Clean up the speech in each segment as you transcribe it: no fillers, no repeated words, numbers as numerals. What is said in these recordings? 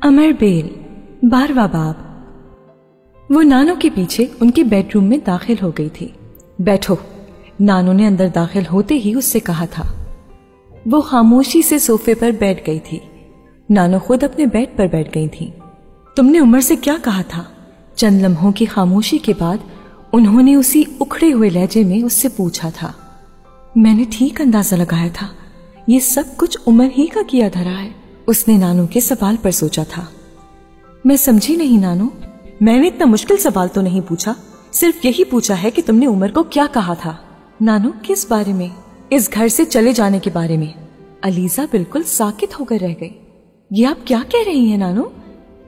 अमर bell 12वां बाब। वो नानो के पीछे उनके बेडरूम में दाखिल हो गई थी। बैठो, नानो ने अंदर दाखिल होते ही उससे कहा था। वो खामोशी से सोफे पर बैठ गई थी। नानो खुद अपने बेड पर बैठ गई थी। तुमने उमर से क्या कहा था? चंद लम्हों की खामोशी के बाद उन्होंने उसी उखड़े हुए लहजे में उससे पूछा था। मैंने ठीक अंदाजा लगाया था, ये सब कुछ उमर ही का किया धरा है। उसने नानो के सवाल पर सोचा था। मैं समझी नहीं नानो, मैंने इतना मुश्किल सवाल तो नहीं पूछा, सिर्फ यही पूछा है कि तुमने उमर को क्या कहा था। नानो, किस बारे में? इस घर से चले जाने के बारे में। अलीजा बिल्कुल साकित होकर रह गई। ये आप क्या कह रही हैं नानो?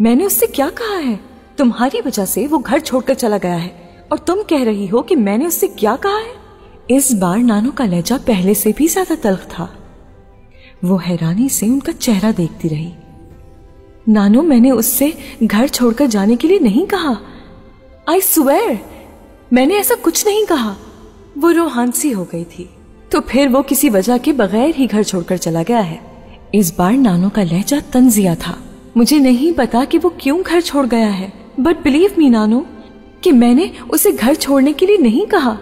मैंने उससे क्या कहा है? तुम्हारी वजह से वो घर छोड़कर चला गया है और तुम कह रही हो कि मैंने उससे क्या कहा है? इस बार नानो का लहजा पहले से भी ज्यादा तल्ख था। वो हैरानी से उनका चेहरा देखती रही। नानो, मैंने उससे घर छोड़कर जाने के लिए नहीं कहा। आई स्वेयर, मैंने ऐसा कुछ नहीं कहा। वो रोहानसी हो गई थी। तो फिर वो किसी वजह के बगैर ही घर छोड़कर चला गया है। इस बार नानो का लहजा तंजिया था। मुझे नहीं पता कि वो क्यों घर छोड़ गया है, बट बिलीव मी नानो कि मैंने उसे घर छोड़ने के लिए नहीं कहा।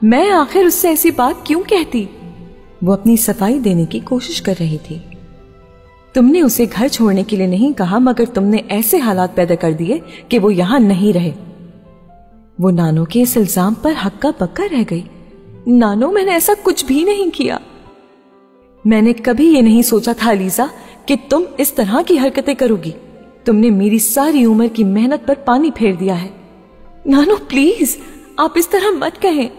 मैं आखिर उससे ऐसी बात क्यों कहती? वो अपनी सफाई देने की कोशिश कर रही थी। तुमने उसे घर छोड़ने के लिए नहीं कहा, मगर तुमने ऐसे हालात पैदा कर दिए कि वो यहां नहीं रहे। वो नानो के इस इल्जाम पर हक्का बक्का रह गई। नानो, मैंने ऐसा कुछ भी नहीं किया। मैंने कभी ये नहीं सोचा था अलीजा कि तुम इस तरह की हरकतें करोगी। तुमने मेरी सारी उम्र की मेहनत पर पानी फेर दिया है। नानो प्लीज, आप इस तरह मत कहें।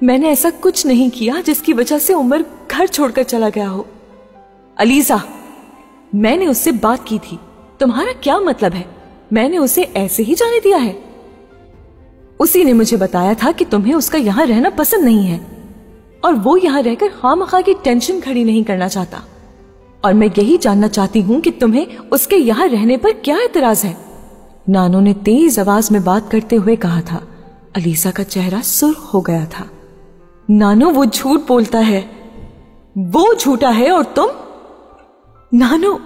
मैंने ऐसा कुछ नहीं किया जिसकी वजह से उमर घर छोड़कर चला गया हो। अलीजा, मैंने उससे बात की थी। तुम्हारा क्या मतलब है? मैंने उसे ऐसे ही जाने दिया है? उसी ने मुझे बताया था कि तुम्हें उसका यहां रहना पसंद नहीं है और वो यहां रहकर खामखा की टेंशन खड़ी नहीं करना चाहता। और मैं यही जानना चाहती हूं कि तुम्हें उसके यहां रहने पर क्या एतराज है? नानो ने तेज आवाज में बात करते हुए कहा था। अलीजा का चेहरा सुर्ख हो गया था। नानो, वो झूठ बोलता है। वो झूठा है और तुम? नानो,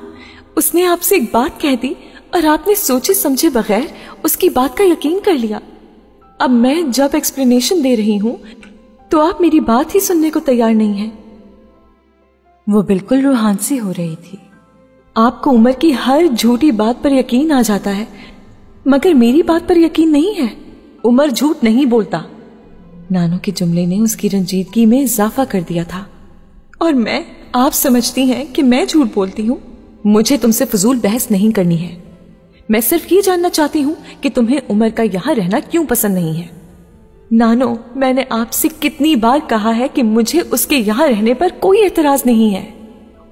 उसने आपसे एक बात कह दी और आपने सोचे समझे बगैर उसकी बात का यकीन कर लिया। अब मैं जब एक्सप्लेनेशन दे रही हूं तो आप मेरी बात ही सुनने को तैयार नहीं है। वो बिल्कुल रूहानसी हो रही थी। आपको उमर की हर झूठी बात पर यकीन आ जाता है, मगर मेरी बात पर यकीन नहीं है। उमर झूठ नहीं बोलता। नानो के जुमले ने उसकी रंजीदगी में इजाफा कर दिया था। और मैं, आप समझती हैं कि मैं झूठ बोलती हूँ? मुझे तुमसे फजूल बहस नहीं करनी है। मैं सिर्फ ये जानना चाहती हूँ कि तुम्हें उमर का यहाँ रहना क्यों पसंद नहीं है। नानो, मैंने आपसे कितनी बार कहा है कि मुझे उसके यहाँ रहने पर कोई एतराज नहीं है।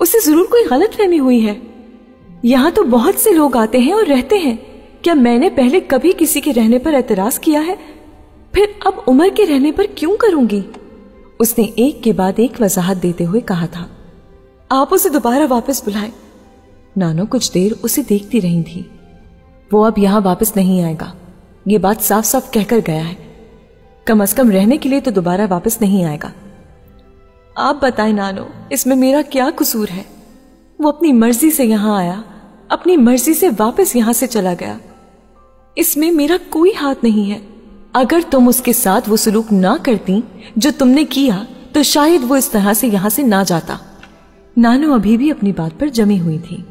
उसे जरूर कोई गलतफहमी हुई है। यहाँ तो बहुत से लोग आते हैं और रहते हैं। क्या मैंने पहले कभी किसी के रहने पर एतराज किया है? फिर अब उमर के रहने पर क्यों करूंगी? उसने एक के बाद एक वजाहत देते हुए कहा था। आप उसे दोबारा वापस बुलाएं। नानो कुछ देर उसे देखती रही थी। वो अब यहां वापस नहीं आएगा, ये बात साफ साफ कहकर गया है। कम से कम रहने के लिए तो दोबारा वापस नहीं आएगा। आप बताएं नानो, इसमें मेरा क्या कसूर है? वो अपनी मर्जी से यहां आया, अपनी मर्जी से वापस यहां से चला गया। इसमें मेरा कोई हाथ नहीं है। अगर तुम उसके साथ वो सलूक ना करती जो तुमने किया तो शायद वो इस तरह से यहां से ना जाता। नानो अभी भी अपनी बात पर जमी हुई थी।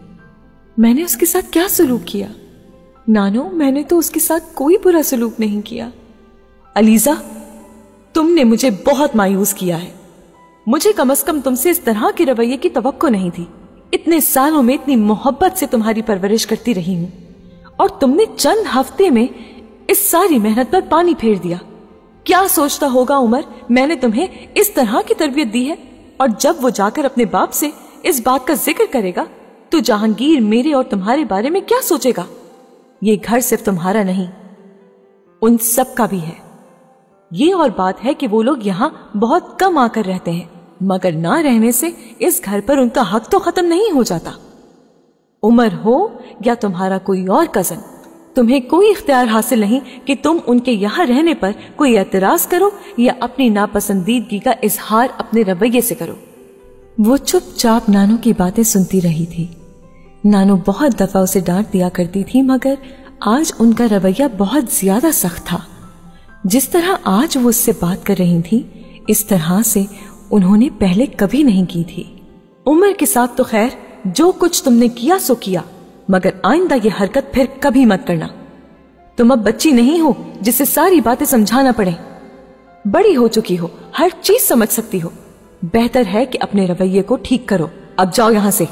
मैंने उसके साथ क्या सलूक किया? नानो, मैंने तो उसके साथ कोई बुरा सलूक नहीं किया। अलीजा, तुमने मुझे बहुत मायूस किया है। मुझे कम से कम तुमसे इस तरह के रवैये की तवक्को नहीं थी। इतने सालों में इतनी मोहब्बत से तुम्हारी परवरिश करती रही हूं और तुमने चंद हफ्ते में इस सारी मेहनत पर पानी फेर दिया। क्या सोचता होगा उमर, मैंने तुम्हें इस तरह की तरबियत दी है? और जब वो जाकर अपने बाप से इस बात का जिक्र करेगा तो जहांगीर मेरे और तुम्हारे बारे में क्या सोचेगा? ये घर सिर्फ तुम्हारा नहीं, उन सब का भी है। ये और बात है कि वो लोग यहाँ बहुत कम आकर रहते हैं, मगर ना रहने से इस घर पर उनका हक तो खत्म नहीं हो जाता। उमर हो या तुम्हारा कोई और कजन, तुम्हें कोई इख्तियार हासिल नहीं कि तुम उनके यहाँ रहने पर कोई एतराज करो या अपनी नापसंदीदगी का इजहार अपने रवैये से करो। वो चुपचाप नानो की बातें सुनती रही थी। नानो बहुत दफा उसे डांट दिया करती थी, मगर आज उनका रवैया बहुत ज्यादा सख्त था। जिस तरह आज वो उससे बात कर रही थी, इस तरह से उन्होंने पहले कभी नहीं की थी। उमर के साथ तो खैर जो कुछ तुमने किया सो किया, मगर आइंदा ये हरकत फिर कभी मत करना। तुम अब बच्ची नहीं हो जिसे सारी बातें समझाना पड़े। बड़ी हो चुकी हो, हर चीज समझ सकती हो। बेहतर है कि अपने रवैये को ठीक करो। अब जाओ यहां से,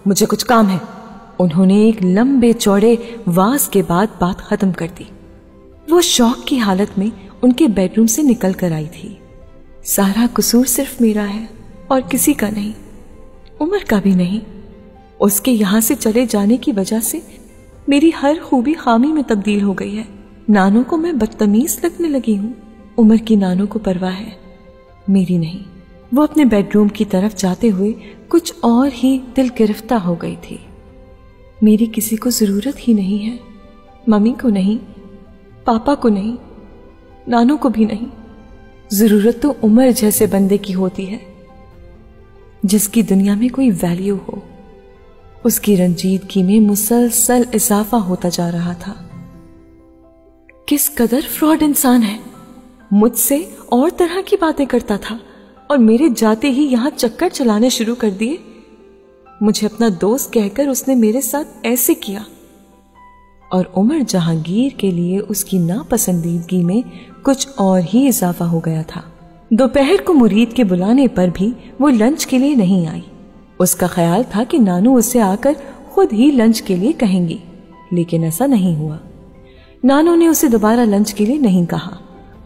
मुझे कुछ काम है। उन्होंने एक लंबे चौड़े वास के बाद बात खत्म कर दी। वो शौक की हालत में उनके बेडरूम से निकल कर आई थी। सारा कसूर सिर्फ मेरा है और किसी का नहीं, उमर का भी नहीं। उसके यहां से चले जाने की वजह से मेरी हर खूबी खामी में तब्दील हो गई है। नानो को मैं बदतमीज लगने लगी हूं। उमर की नानो को परवाह है, मेरी नहीं। वो अपने बेडरूम की तरफ जाते हुए कुछ और ही दिल गिरफ्तार हो गई थी। मेरी किसी को जरूरत ही नहीं है, मम्मी को नहीं, पापा को नहीं, नानो को भी नहीं। जरूरत तो उमर जैसे बंदे की होती है, जिसकी दुनिया में कोई वैल्यू हो। उसकी रंजीदगी में मुसलसल इजाफा होता जा रहा था। किस कदर फ्रॉड इंसान है। मुझसे और तरह की बातें करता था और मेरे जाते ही यहां चक्कर चलाने शुरू कर दिए। मुझे अपना दोस्त कहकर उसने मेरे साथ ऐसे किया। और उमर जहांगीर के लिए उसकी नापसंदीदगी में कुछ और ही इजाफा हो गया था। दोपहर को मुरीद के बुलाने पर भी वो लंच के लिए नहीं आई। उसका ख्याल था कि नानू उससे आकर खुद ही लंच के लिए कहेंगी, लेकिन ऐसा नहीं हुआ। नानू ने उसे दोबारा लंच के लिए नहीं कहा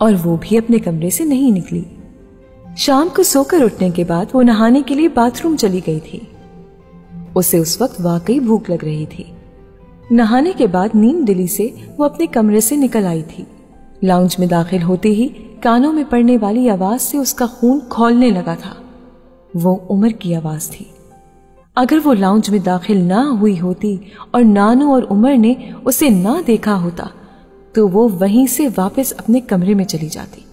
और वो भी अपने कमरे से नहीं निकली। शाम को सोकर उठने के बाद वो नहाने के लिए बाथरूम चली गई थी। उसे उस वक्त वाकई भूख लग रही थी। नहाने के बाद नींद दिली से वो अपने कमरे से निकल आई थी। लाउंज में दाखिल होते ही कानों में पड़ने वाली आवाज से उसका खून खौलने लगा था। वो उमर की आवाज थी। अगर वो लाउंज में दाखिल ना हुई होती और नानू और उमर ने उसे ना देखा होता तो वो वहीं से वापस अपने कमरे में चली जाती।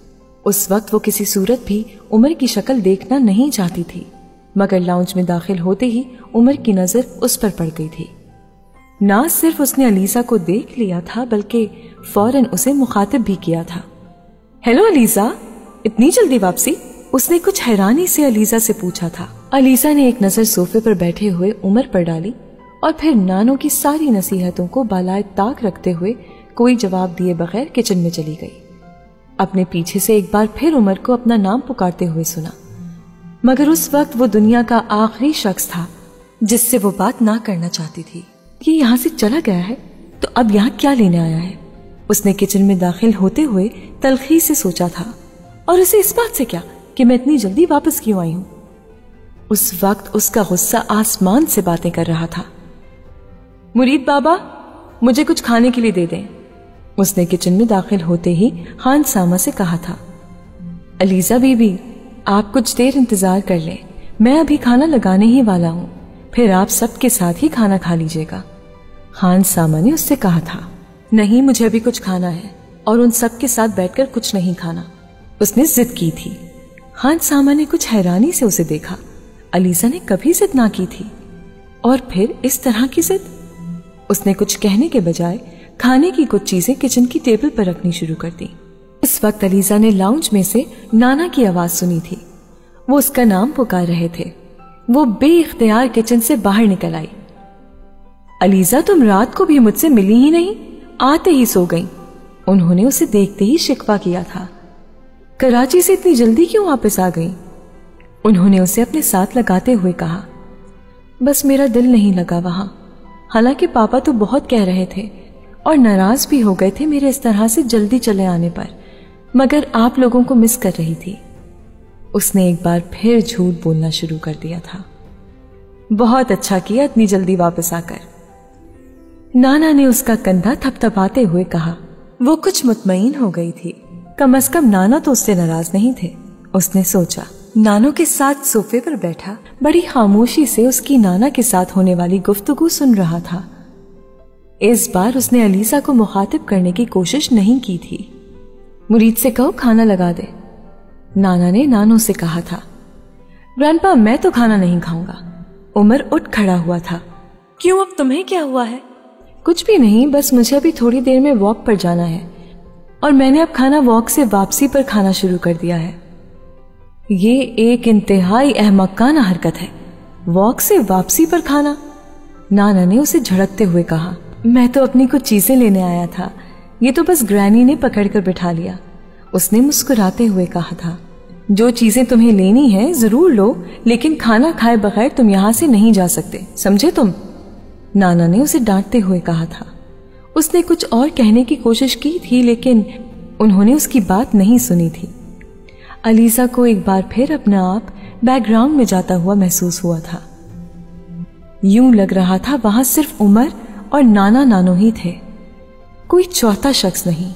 उस वक्त वो किसी सूरत भी उमर की शक्ल देखना नहीं चाहती थी, मगर लाउंज में दाखिल होते ही उमर की नजर उस पर पड़ गई थी। ना सिर्फ उसने अलीजा को देख लिया था, बल्कि फौरन उसे मुखातिब भी किया था। हेलो अलीजा, इतनी जल्दी वापसी? उसने कुछ हैरानी से अलीजा से पूछा था। अलीजा ने एक नजर सोफे पर बैठे हुए उमर पर डाली और फिर नानो की सारी नसीहतों को बालाए ताक रखते हुए कोई जवाब दिए बगैर किचन में चली गई। अपने पीछे से एक बार फिर उमर को अपना नाम पुकारते हुए सुना, मगर उस वक्त वो दुनिया का आखिरी शख्स था जिससे वो बात ना करना चाहती थी। ये यहाँ से चला गया है तो अब यहाँ क्या लेने आया है? उसने किचन में दाखिल होते हुए तलखी से सोचा था। और उसे इस बात से क्या कि मैं इतनी जल्दी वापस क्यों आई हूं? उस वक्त उसका गुस्सा आसमान से बातें कर रहा था। मुरीद बाबा, मुझे कुछ खाने के लिए दे दें। उसने किचन में दाखिल होते ही खान सामा से कहा था। अलीजा बीबी, आप कुछ देर इंतजार कर लें, मैं अभी खाना लगाने ही वाला हूँ, फिर आप सबके साथ ही खाना खा लीजिएगा। खान सामा ने उससे कहा था। नहीं, मुझे अभी कुछ खाना है और उन सब के साथ बैठकर कुछ नहीं खाना, उसने जिद की थी। खान सामा ने कुछ हैरानी से उसे देखा। अलीजा ने कभी जिद ना की थी और फिर इस तरह की जिद। उसने कुछ कहने के बजाय खाने की कुछ चीजें किचन की टेबल पर रखनी शुरू कर दी। इस वक्त अलीजा ने लाउंज में से नाना की आवाज सुनी थी। वो उसका नाम पुकार रहे थे। वो बेइख्तियार किचन से बाहर निकल आई। अलीजा, तुम रात को भी मुझसे मिली ही नहीं, आते ही सो गई। उन्होंने उसे देखते ही शिकवा किया था। कराची से इतनी जल्दी क्यों वापस आ गई? उन्होंने उसे अपने साथ लगाते हुए कहा। बस मेरा दिल नहीं लगा वहां। हालांकि पापा तो बहुत कह रहे थे और नाराज भी हो गए थे मेरे इस तरह से जल्दी चले आने पर, मगर आप लोगों को मिस कर रही थी। उसने एक बार फिर झूठ बोलना शुरू कर दिया था। बहुत अच्छा किया इतनी जल्दी वापस आकर, नाना ने उसका कंधा थपथपाते हुए कहा। वो कुछ मुतमईन हो गई थी। कम से कम नाना तो उससे नाराज नहीं थे। उसने सोचा। नानो के साथ सोफे पर बैठा बड़ी खामोशी से उसकी नाना के साथ होने वाली गुफ्तगू सुन रहा था। इस बार उसने अलीजा को मुखातिब करने की कोशिश नहीं की थी। मुरीद से कहो खाना लगा दे, नाना ने नानो से कहा था। ग्रैंडपा, मैं तो खाना नहीं खाऊंगा। उमर उठ खड़ा हुआ था। क्यों, अब तुम्हें क्या हुआ है? कुछ भी नहीं, बस मुझे अभी थोड़ी देर में वॉक पर जाना है और मैंने अब खाना वॉक से वापसी पर खाना शुरू कर दिया है। ये एक इंतहाई अहमकाना हरकत है, वॉक से वापसी पर खाना। नाना ने उसे झड़कते हुए कहा, मैं तो अपनी कुछ चीजें लेने आया था, ये तो बस ग्रैनी ने पकड़कर बिठा लिया। उसने मुस्कुराते हुए कहा था, जो चीजें तुम्हें लेनी है जरूर लो, लेकिन खाना खाए बगैर तुम यहाँ से नहीं जा सकते, समझे तुम? नाना ने उसे डांटते हुए कहा था। उसने कुछ और कहने की कोशिश की थी, लेकिन उन्होंने उसकी बात नहीं सुनी थी। अलीजा को एक बार फिर अपना आप बैकग्राउंड में जाता हुआ महसूस हुआ था। यूं लग रहा था वहां सिर्फ उमर और नाना नानो ही थे, कोई चौथा शख्स नहीं।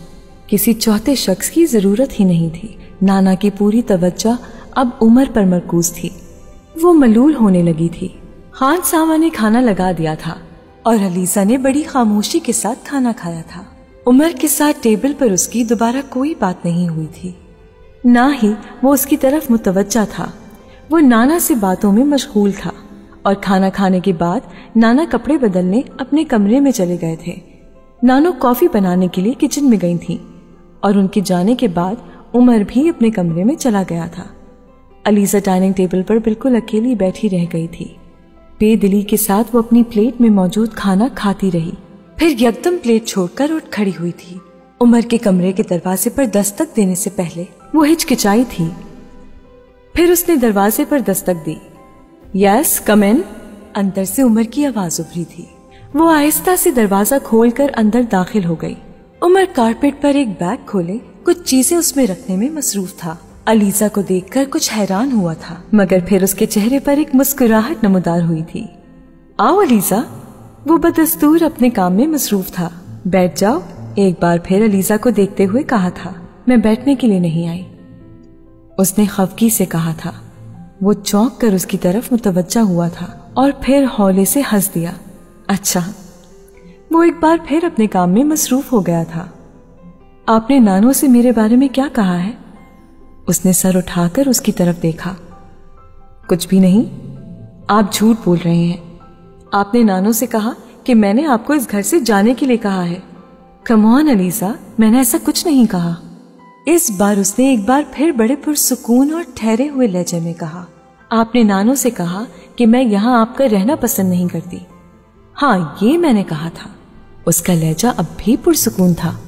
किसी चौथे शख्स की जरूरत ही नहीं थी। नाना की पूरी तवज्जो अब उमर पर मरकूज थी। वो मलूल होने लगी थी। खान सामा ने खाना लगा दिया था और अलीजा ने बड़ी खामोशी के साथ खाना खाया था। उमर के साथ टेबल पर उसकी दोबारा कोई बात नहीं हुई थी, ना ही वो उसकी तरफ मुतवज्जा था। वो नाना से बातों में मशगूल था और खाना खाने के बाद नाना कपड़े बदलने अपने कमरे में चले गए थे। नानो कॉफी बनाने के लिए किचन में गई थी और उनके जाने के बाद उमर भी अपने कमरे में चला गया था। अलीजा डाइनिंग टेबल पर बिल्कुल अकेली बैठी रह गई थी। बेदिली के साथ वो अपनी प्लेट में मौजूद खाना खाती रही, फिर यकदम प्लेट छोड़कर उठ खड़ी हुई थी। उमर के कमरे के दरवाजे पर दस्तक देने से पहले वो हिचकिचाई थी। फिर उसने दरवाजे पर दस्तक दी। यस, कम इन। अंदर से उमर की आवाज उभरी थी। वो आहिस्ता से दरवाजा खोलकर अंदर दाखिल हो गई। उमर कारपेट पर एक बैग खोले कुछ चीजें उसमें रखने में मसरूफ था। अलीजा को देखकर कुछ हैरान हुआ था, मगर फिर उसके चेहरे पर एक मुस्कुराहट नमूदार हुई थी। आओ अलीजा। वो बदस्तूर अपने काम में मसरूफ था। बैठ जाओ, एक बार फिर अलीजा को देखते हुए कहा था। मैं बैठने के लिए नहीं आई, उसने खफगी से कहा था। वो चौंक कर उसकी तरफ मुतवज्जा हुआ था और फिर हौले से हंस दिया। अच्छा। वो एक बार फिर अपने काम में मसरूफ हो गया था। आपने नानो से मेरे बारे में क्या कहा है? उसने सर उठाकर उसकी तरफ देखा। कुछ भी नहीं, आप झूठ बोल रहे हैं। आपने नानो से कहा कि मैंने आपको इस घर से जाने के लिए कहा है। कम ऑन अलीजा, मैंने ऐसा कुछ नहीं कहा। इस बार उसने एक बार फिर बड़े पुरसुकून और ठहरे हुए लहजे में कहा। आपने नानो से कहा कि मैं यहाँ आपका रहना पसंद नहीं करती। हाँ, ये मैंने कहा था। उसका लहजा अब भी पुरसुकून था।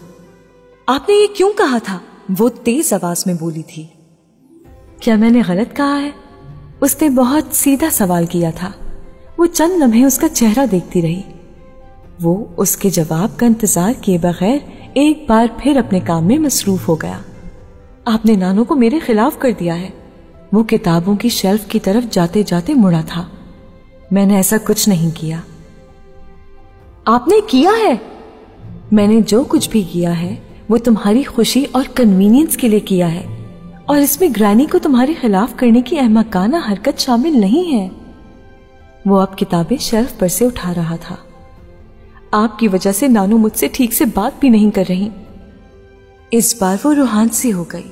आपने ये क्यों कहा था? वो तेज आवाज में बोली थी। क्या मैंने गलत कहा है? उसने बहुत सीधा सवाल किया था। वो चंद लम्हे उसका चेहरा देखती रही। वो उसके जवाब का इंतजार किए बगैर एक बार फिर अपने काम में मसरूफ हो गया। आपने नानो को मेरे खिलाफ कर दिया है। वो किताबों की शेल्फ की तरफ जाते जाते मुड़ा था। मैंने ऐसा कुछ नहीं किया। आपने किया है। मैंने जो कुछ भी किया है वो तुम्हारी खुशी और कन्वीनियंस के लिए किया है, और इसमें ग्रैनी को तुम्हारे खिलाफ करने की अहमकाना हरकत शामिल नहीं है। वो अब किताबें शेल्फ पर से उठा रहा था। आपकी वजह से नानू मुझसे ठीक से बात भी नहीं कर रही। इस बार वो रूहान सी हो गई।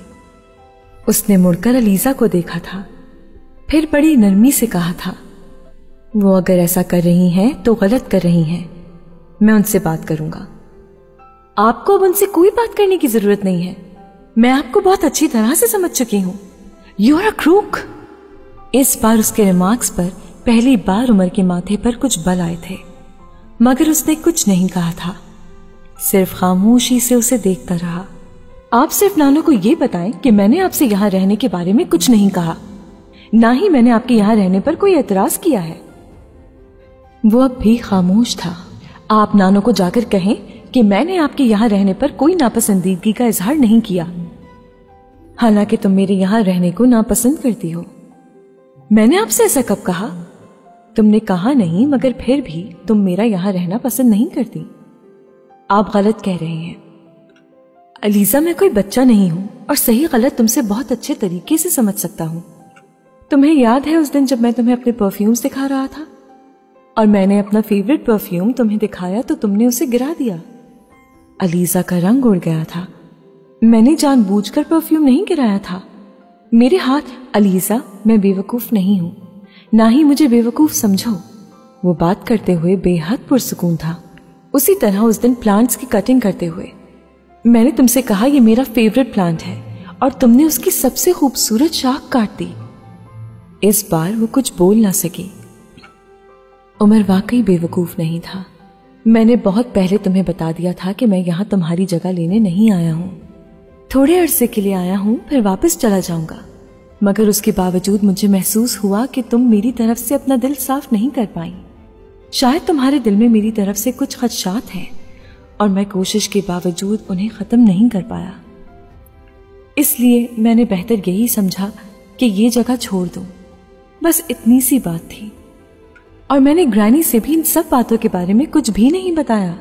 उसने मुड़कर अलीजा को देखा था, फिर बड़ी नरमी से कहा था, वो अगर ऐसा कर रही हैं तो गलत कर रही हैं। मैं उनसे बात करूंगा। आपको अब उनसे कोई बात करने की जरूरत नहीं है। मैं आपको बहुत अच्छी तरह से समझ चुकी हूं। You are a crook. इस बार उसके रिमार्क्स पर पहली बार उमर के माथे पर कुछ बल आए थे, मगर उसने कुछ नहीं कहा था, सिर्फ खामोशी से उसे देखता रहा। आप सिर्फ नानो को ये बताएं कि मैंने आपसे यहाँ रहने के बारे में कुछ नहीं कहा, ना ही मैंने आपके यहाँ रहने पर कोई एतराज किया है। वो अब भी खामोश था। आप नानो को जाकर कहें कि मैंने आपके यहाँ रहने पर कोई नापसंदीदगी का इजहार नहीं किया, हालांकि तुम मेरे यहाँ रहने को नापसंद करती हो। मैंने आपसे ऐसा कब कहा? तुमने कहा नहीं, मगर फिर भी तुम मेरा यहाँ रहना पसंद नहीं करती। आप गलत कह रहे हैं अलीजा। मैं कोई बच्चा नहीं हूं और सही गलत तुमसे बहुत अच्छे तरीके से समझ सकता हूं। तुम्हें याद है उस दिन जब मैं तुम्हें अपने परफ्यूम्स दिखा रहा था और मैंने अपना फेवरेट परफ्यूम तुम्हें दिखाया तो तुमने उसे गिरा दिया। अलीजा का रंग उड़ गया था। मैंने जानबूझकर परफ्यूम नहीं गिराया था। मेरे हाथ। अलीजा, मैं बेवकूफ नहीं हूं, ना ही मुझे बेवकूफ समझो। وہ بات کرتے ہوئے بے حد پرسکون تھا، اسی طرح اس دن پلانٹس کی کٹنگ کرتے ہوئے۔ میں نے تم سے کہا یہ میرا فیوریٹ پلانٹ ہے اور تم نے اس کی سب سے خوبصورت شاخ کاٹ دی۔ اس بار وہ کچھ بول نہ سکی۔ عمر واقعی بے وقوف نہیں تھا۔ میں نے بہت پہلے تمہیں بتا دیا تھا کہ میں یہاں تمہاری جگہ لینے نہیں آیا ہوں، تھوڑے عرصے کے لیے آیا ہوں، پھر واپس چلا جاؤں گا، مگر اس کے باوجود مجھے محسوس ہوا کہ تم میری طرف سے اپنا دل صاف نہیں کر پائیں۔ شاید تمہارے دل میں میری طرف سے کچھ خدشات ہیں اور میں کوشش کے باوجود انہیں ختم نہیں کر پایا، اس لیے میں نے بہتر یہی سمجھا کہ یہ جگہ چھوڑ دوں۔ بس اتنی سی بات تھی، اور میں نے گرینی سے بھی ان سب باتوں کے بارے میں کچھ بھی نہیں بتایا۔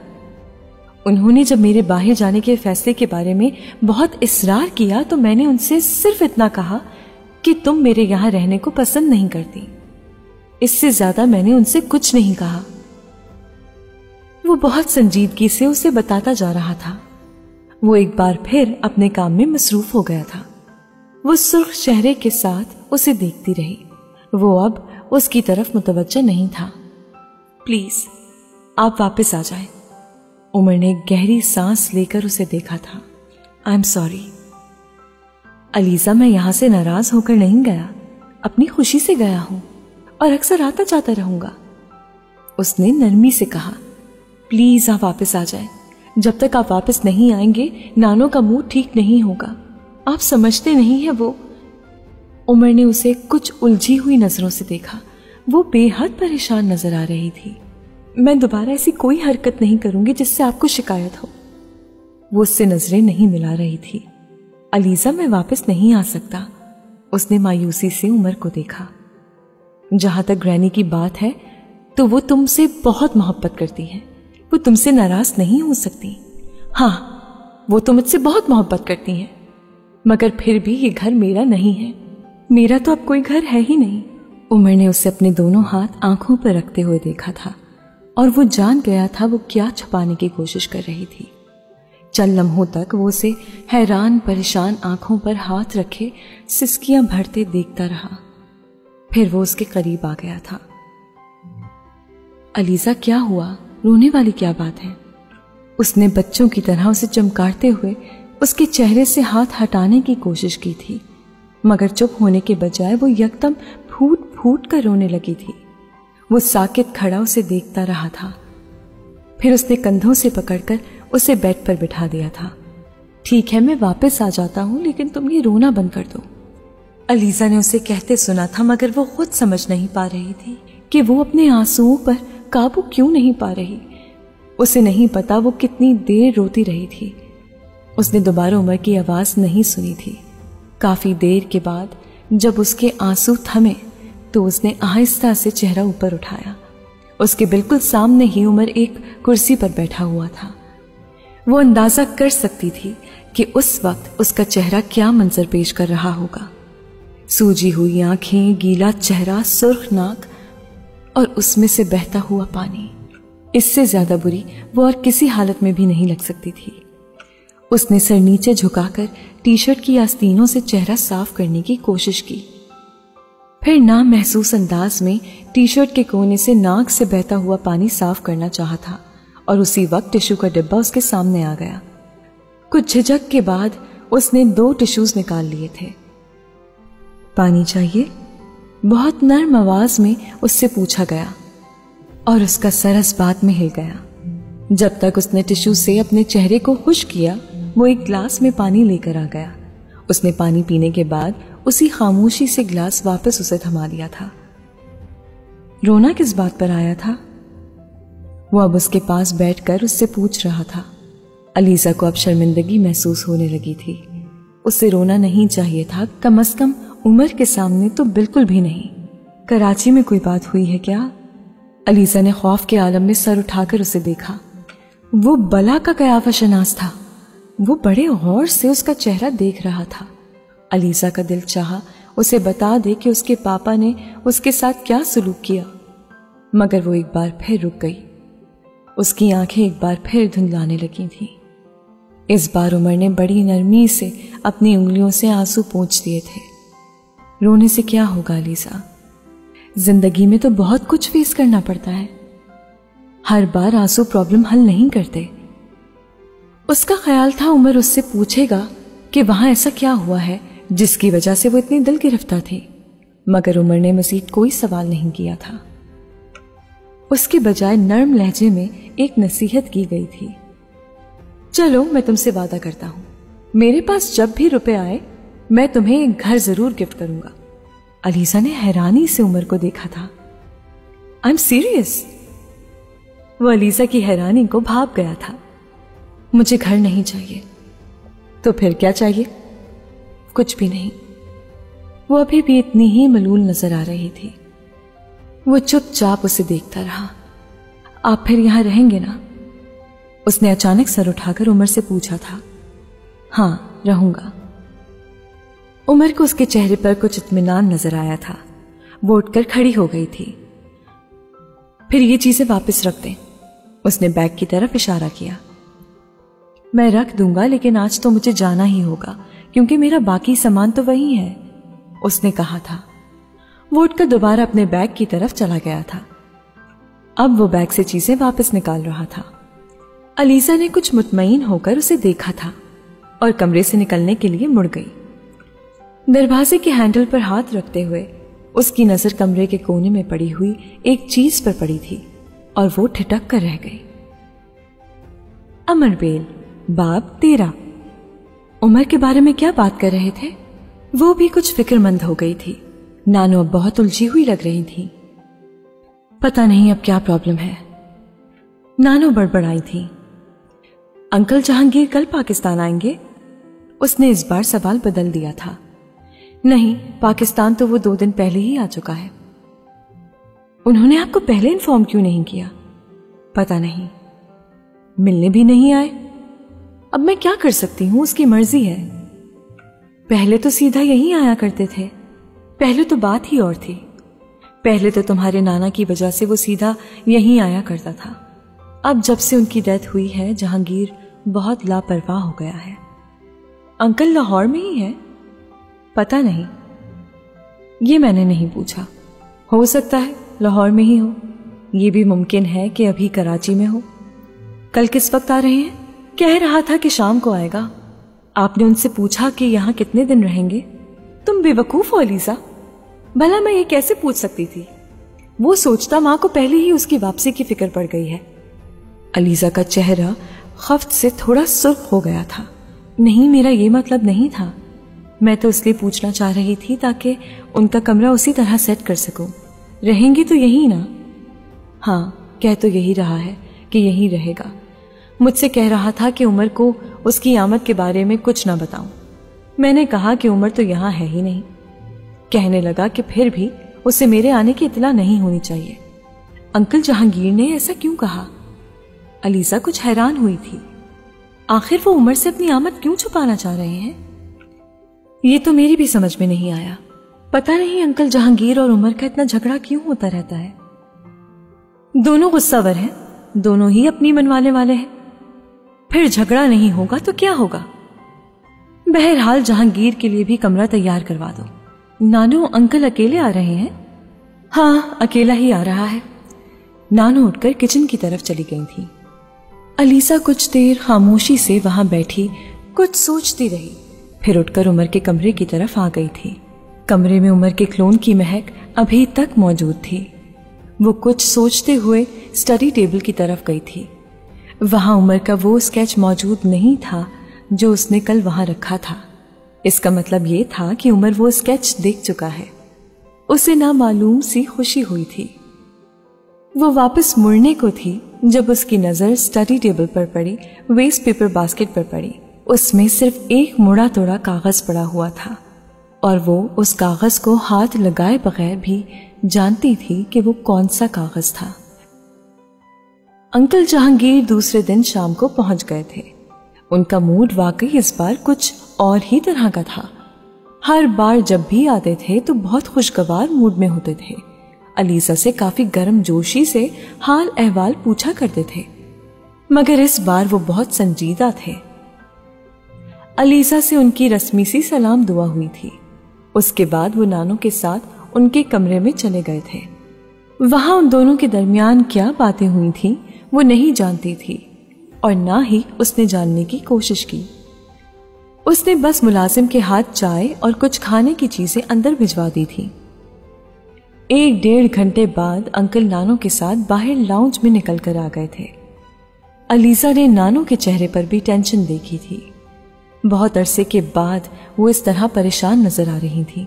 انہوں نے جب میرے باہر جانے کے فیصلے کے بارے میں بہت اصرار کیا تو میں نے ان سے صرف اتنا کہا کہ تم میرے یہاں رہنے کو پسند نہیں کرتی، اس سے زیادہ میں نے ان سے کچھ نہیں کہا۔ وہ بہت سنجیدگی سے اسے بتاتا جا رہا تھا۔ وہ ایک بار پھر اپنے کام میں مصروف ہو گیا تھا۔ وہ سرخ چہرے کے ساتھ اسے دیکھتی رہی، وہ اب اس کی طرف متوجہ نہیں تھا۔ پلیز آپ واپس آ جائیں۔ عمر نے ایک گہری سانس لے کر اسے دیکھا تھا۔ آئی ایم سوری علیزہ، میں یہاں سے ناراض ہو کر نہیں گیا، اپنی خوشی سے گیا ہوں اور اکثر آتا جاتا رہوں گا۔ اس نے نرمی سے کہا، پلیز آپ واپس آ جائیں، جب تک آپ واپس نہیں آئیں گے نانو کا موڈ ٹھیک نہیں ہوگا، آپ سمجھتے نہیں ہیں وہ۔ عمر نے اسے کچھ الجھی ہوئی نظروں سے دیکھا، وہ بے حد پریشان نظر آ رہی تھی۔ میں دوبارہ ایسی کوئی حرکت نہیں کروں گی جس سے آپ کو شکایت ہو۔ وہ اس سے نظریں نہیں ملا رہی تھی۔ علیزہ، میں واپس نہیں آ سکتا۔ اس نے مایوسی سے عمر کو دیکھا۔ جہاں تک گرینی کی بات ہے تو وہ تم سے بہت محبت کرتی ہے، وہ تم سے ناراض نہیں ہو سکتی۔ ہاں، وہ تو مجھ سے بہت محبت کرتی ہیں، مگر پھر بھی یہ گھر میرا نہیں ہے، میرا تو اب کوئی گھر ہے ہی نہیں۔ عمر نے اسے اپنے دونوں ہاتھ آنکھوں پر رکھتے ہوئے دیکھا تھا اور وہ جان گیا تھا وہ کیا چھپانے کی کوشش کر رہی تھی۔ چند لمحوں تک وہ اسے حیران پریشان آنکھوں پر ہاتھ رکھے سسکیاں بھرتے دیکھتا رہا، پھر وہ اس کے قریب آ گیا تھا۔ علیزہ، کیا ہوا؟ رونے والی کیا بات ہے؟ اس نے بچوں کی طرح اسے چمکارتے ہوئے اس کے چہرے سے ہاتھ ہٹانے کی کوشش کی تھی، مگر چپ ہونے کے بجائے وہ یکدم پھوٹ پھوٹ کر رونے لگی تھی۔ وہ ساکت کھڑا اسے دیکھتا رہا تھا، پھر اس نے کندھوں سے پکڑ کر اسے بیڈ پر بٹھا دیا تھا۔ ٹھیک ہے، میں واپس آ جاتا ہوں، لیکن تم یہ رونا بند کر دو۔ علیزہ نے اسے کہتے سنا تھا، مگر وہ خود سمجھ نہیں پا رہی تھی کہ وہ اپنے آنسوؤں پر قابو کیوں نہیں پا رہی۔ اسے نہیں پتا وہ کتنی دیر روتی رہی تھی۔ اس نے دوبارہ عمر کی آواز نہیں سنی تھی۔ کافی دیر کے بعد جب اس کے آنسو تھمے تو اس نے آہستہ سے چہرہ اوپر اٹھایا۔ اس کے بالکل سامنے ہی عمر ایک کرسی پر بیٹھا ہوا تھا۔ وہ اندازہ کر سکتی تھی کہ اس وقت اس کا چہرہ کیا منظر پیش کر رہا ہوگا۔ سوجی ہوئی آنکھیں، گیلا چہرہ، سرخ ناک اور اس میں سے بہتا ہوا پانی۔ اس سے زیادہ بری وہ اور کسی حالت میں بھی نہیں لگ سکتی تھی۔ اس نے سر نیچے جھکا کر ٹی شرٹ کی آستینوں سے چہرہ صاف کرنے کی کوشش کی، پھر نامحسوس انداز میں ٹی شرٹ کے کونے سے ناک سے بہتا ہوا پانی صاف کرنا چاہا تھا، اور اسی وقت ٹشو کا ڈبہ اس کے سامنے آ گیا۔ کچھ جھجک کے بعد اس نے 2 ٹشوز نکال لیے تھے۔ پانی چاہیے؟ بہت نرم آواز میں اس سے پوچھا گیا، اور اس کا سر اس بات میں ہل گیا۔ جب تک اس نے ٹشو سے اپنے چہرے کو خشک کیا، وہ ایک گلاس میں پانی لے کر آ گیا۔ اس نے پانی پینے کے بعد اسی خاموشی سے گلاس واپس اسے تھما دیا تھا۔ رونا کس بات پر آیا تھا؟ وہ اب اس کے پاس بیٹھ کر اس سے پوچھ رہا تھا۔ علیزہ کو اب شرمندگی محسوس ہونے لگی تھی۔ اسے رونا نہیں چاہیے تھا، کم از کم عمر کے سامنے تو بالکل بھی نہیں۔ کراچی میں کوئی بات ہوئی ہے کیا؟ علیزہ نے خوف کے عالم میں سر اٹھا کر اسے دیکھا۔ وہ بلا کا قیافہ شناس تھا۔ وہ بڑے غور سے اس کا چہرہ دیکھ رہا تھا۔ علیزہ کا دل چاہا اسے بتا دے کہ اس کے پاپا نے اس کے ساتھ کیا سلوک کیا، مگر وہ ایک بار پھر رک گئی۔ اس کی آنکھیں ایک بار پھر دھندلانے لگی تھیں۔ اس بار عمر نے بڑی نرمی سے اپنی انگلیوں سے آنسو پونچھ دیے تھے۔ رونے سے کیا ہوگا علیزہ؟ जिंदगी में तो बहुत कुछ फेस करना पड़ता है, हर बार आंसू प्रॉब्लम हल नहीं करते। उसका ख्याल था उमर उससे पूछेगा कि वहां ऐसा क्या हुआ है जिसकी वजह से वो इतनी दिल गिरफ्तार थी, मगर उमर ने मजीद कोई सवाल नहीं किया था। उसके बजाय नर्म लहजे में एक नसीहत की गई थी। चलो मैं तुमसे वादा करता हूं, मेरे पास जब भी रुपए आए मैं तुम्हें एक घर जरूर गिफ्ट करूंगा। अलीसा ने हैरानी से उमर को देखा था। I am serious. वो अलीसा की हैरानी को भाप गया था। मुझे घर नहीं चाहिए। तो फिर क्या चाहिए? कुछ भी नहीं। वो अभी भी इतनी ही मलूल नजर आ रही थी। वो चुपचाप उसे देखता रहा। आप फिर यहां रहेंगे ना? उसने अचानक सर उठाकर उमर से पूछा था। हां, रहूंगा। उमर को उसके चेहरे पर कुछ इत्मीनान नजर आया था। वो उठकर खड़ी हो गई थी। फिर ये चीजें वापस रख दें। उसने बैग की तरफ इशारा किया। मैं रख दूंगा, लेकिन आज तो मुझे जाना ही होगा क्योंकि मेरा बाकी सामान तो वही है, उसने कहा था। वो उठकर दोबारा अपने बैग की तरफ चला गया था। अब वो बैग से चीजें वापस निकाल रहा था। अलीसा ने कुछ मुतमईन होकर उसे देखा था और कमरे से निकलने के लिए मुड़ गई। दरवाजे के हैंडल पर हाथ रखते हुए उसकी नजर कमरे के कोने में पड़ी हुई एक चीज पर पड़ी थी और वो ठिठक कर रह गई। अमरबेल, बाब 13। उमर के बारे में क्या बात कर रहे थे? वो भी कुछ फिक्रमंद हो गई थी। नानो अब बहुत उलझी हुई लग रही थी। पता नहीं अब क्या प्रॉब्लम है, नानो बड़बड़ाई थी। अंकल जहांगीर कल पाकिस्तान आएंगे? उसने इस बार सवाल बदल दिया था। नहीं, पाकिस्तान तो वो 2 दिन पहले ही आ चुका है। उन्होंने आपको पहले इन्फॉर्म क्यों नहीं किया? पता नहीं, मिलने भी नहीं आए। अब मैं क्या कर सकती हूं, उसकी मर्जी है। पहले तो सीधा यहीं आया करते थे। पहले तो बात ही और थी। पहले तो तुम्हारे नाना की वजह से वो सीधा यहीं आया करता था। अब जब से उनकी डेथ हुई है, जहांगीर बहुत लापरवाह हो गया है। अंकल लाहौर में ही है? पता नहीं, ये मैंने नहीं पूछा। हो सकता है लाहौर में ही हो, ये भी मुमकिन है कि अभी कराची में हो। कल किस वक्त आ रहे हैं? कह रहा था कि शाम को आएगा। आपने उनसे पूछा कि यहां कितने दिन रहेंगे? तुम बेवकूफ हो अलीसा, भला मैं ये कैसे पूछ सकती थी? वो सोचता मां को पहले ही उसकी वापसी की फिक्र पड़ गई है। अलीसा का चेहरा खफ्त से थोड़ा सुर्ख हो गया था। नहीं, मेरा ये मतलब नहीं था। मैं तो इसलिए पूछना चाह रही थी ताकि उनका कमरा उसी तरह सेट कर सकूं। रहेंगे तो यही ना? हाँ, कह तो यही रहा है कि यही रहेगा। मुझसे कह रहा था कि उमर को उसकी आमद के बारे में कुछ ना बताऊं। मैंने कहा कि उमर तो यहां है ही नहीं। कहने लगा कि फिर भी उसे मेरे आने की इतला नहीं होनी चाहिए। अंकल जहांगीर ने ऐसा क्यों कहा? अलीसा कुछ हैरान हुई थी। आखिर वो उमर से अपनी आमद क्यों छुपाना चाह रहे हैं? ये तो मेरी भी समझ में नहीं आया। पता नहीं अंकल जहांगीर और उमर का इतना झगड़ा क्यों होता रहता है। दोनों गुस्सावर हैं, दोनों ही अपनी मनवाने वाले हैं। फिर झगड़ा नहीं होगा तो क्या होगा? बहरहाल जहांगीर के लिए भी कमरा तैयार करवा दो। नानू, अंकल अकेले आ रहे हैं? हाँ, अकेला ही आ रहा है। नानू उठकर किचन की तरफ चली गई थी। अलीसा कुछ देर खामोशी से वहां बैठी कुछ सोचती रही, फिर उठकर उमर के कमरे की तरफ आ गई थी। कमरे में उमर के क्लोन की महक अभी तक मौजूद थी। वो कुछ सोचते हुए स्टडी टेबल की तरफ गई थी। वहां उमर का वो स्केच मौजूद नहीं था जो उसने कल वहां रखा था। इसका मतलब ये था कि उमर वो स्केच देख चुका है। उसे नामालूम सी खुशी हुई थी। वो वापस मुड़ने को थी जब उसकी नजर स्टडी टेबल पर पड़ी वेस्ट पेपर बास्केट पर पड़ी। उसमें सिर्फ एक मुड़ा तोड़ा कागज पड़ा हुआ था और वो उस कागज को हाथ लगाए बगैर भी जानती थी कि वो कौन सा कागज था। अंकल जहांगीर दूसरे दिन शाम को पहुंच गए थे। उनका मूड वाकई इस बार कुछ और ही तरह का था। हर बार जब भी आते थे तो बहुत खुशगवार मूड में होते थे। अलीसा से काफी गर्म जोशी से हाल अहवाल पूछा करते थे, मगर इस बार वो बहुत संजीदा थे। अलीसा से उनकी रस्मी सी सलाम दुआ हुई थी। उसके बाद वो नानो के साथ ان کے کمرے میں چلے گئے تھے۔ وہاں ان دونوں کے درمیان کیا باتیں ہوئی تھیں وہ نہیں جانتی تھی اور نہ ہی اس نے جاننے کی کوشش کی۔ اس نے بس ملازم کے ہاتھ چائے اور کچھ کھانے کی چیزیں اندر بھجوا دی تھی۔ 1-1.5 گھنٹے بعد انکل نانو کے ساتھ باہر لاؤنج میں نکل کر آ گئے تھے۔ علیزہ نے نانو کے چہرے پر بھی ٹینشن دیکھی تھی۔ بہت عرصے کے بعد وہ اس طرح پریشان نظر آ رہی تھی۔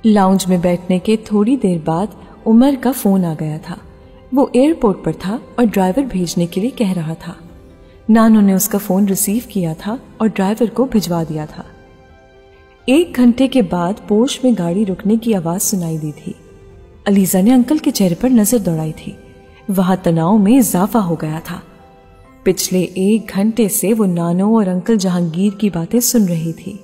لاؤنج میں بیٹھنے کے تھوڑی دیر بعد عمر کا فون آ گیا تھا۔ وہ ایئرپورٹ پر تھا اور ڈرائیور بھیجنے کے لیے کہہ رہا تھا۔ نانو نے اس کا فون ریسیو کیا تھا اور ڈرائیور کو بھجوا دیا تھا۔ 1 گھنٹے کے بعد پورش میں گاڑی رکنے کی آواز سنائی دی تھی۔ علیزہ نے انکل کے چہرے پر نظر دوڑائی تھی۔ وہاں تناؤ میں اضافہ ہو گیا تھا۔ پچھلے 1 گھنٹے سے وہ نانو اور انکل جہانگیر کی باتیں سن رہی تھی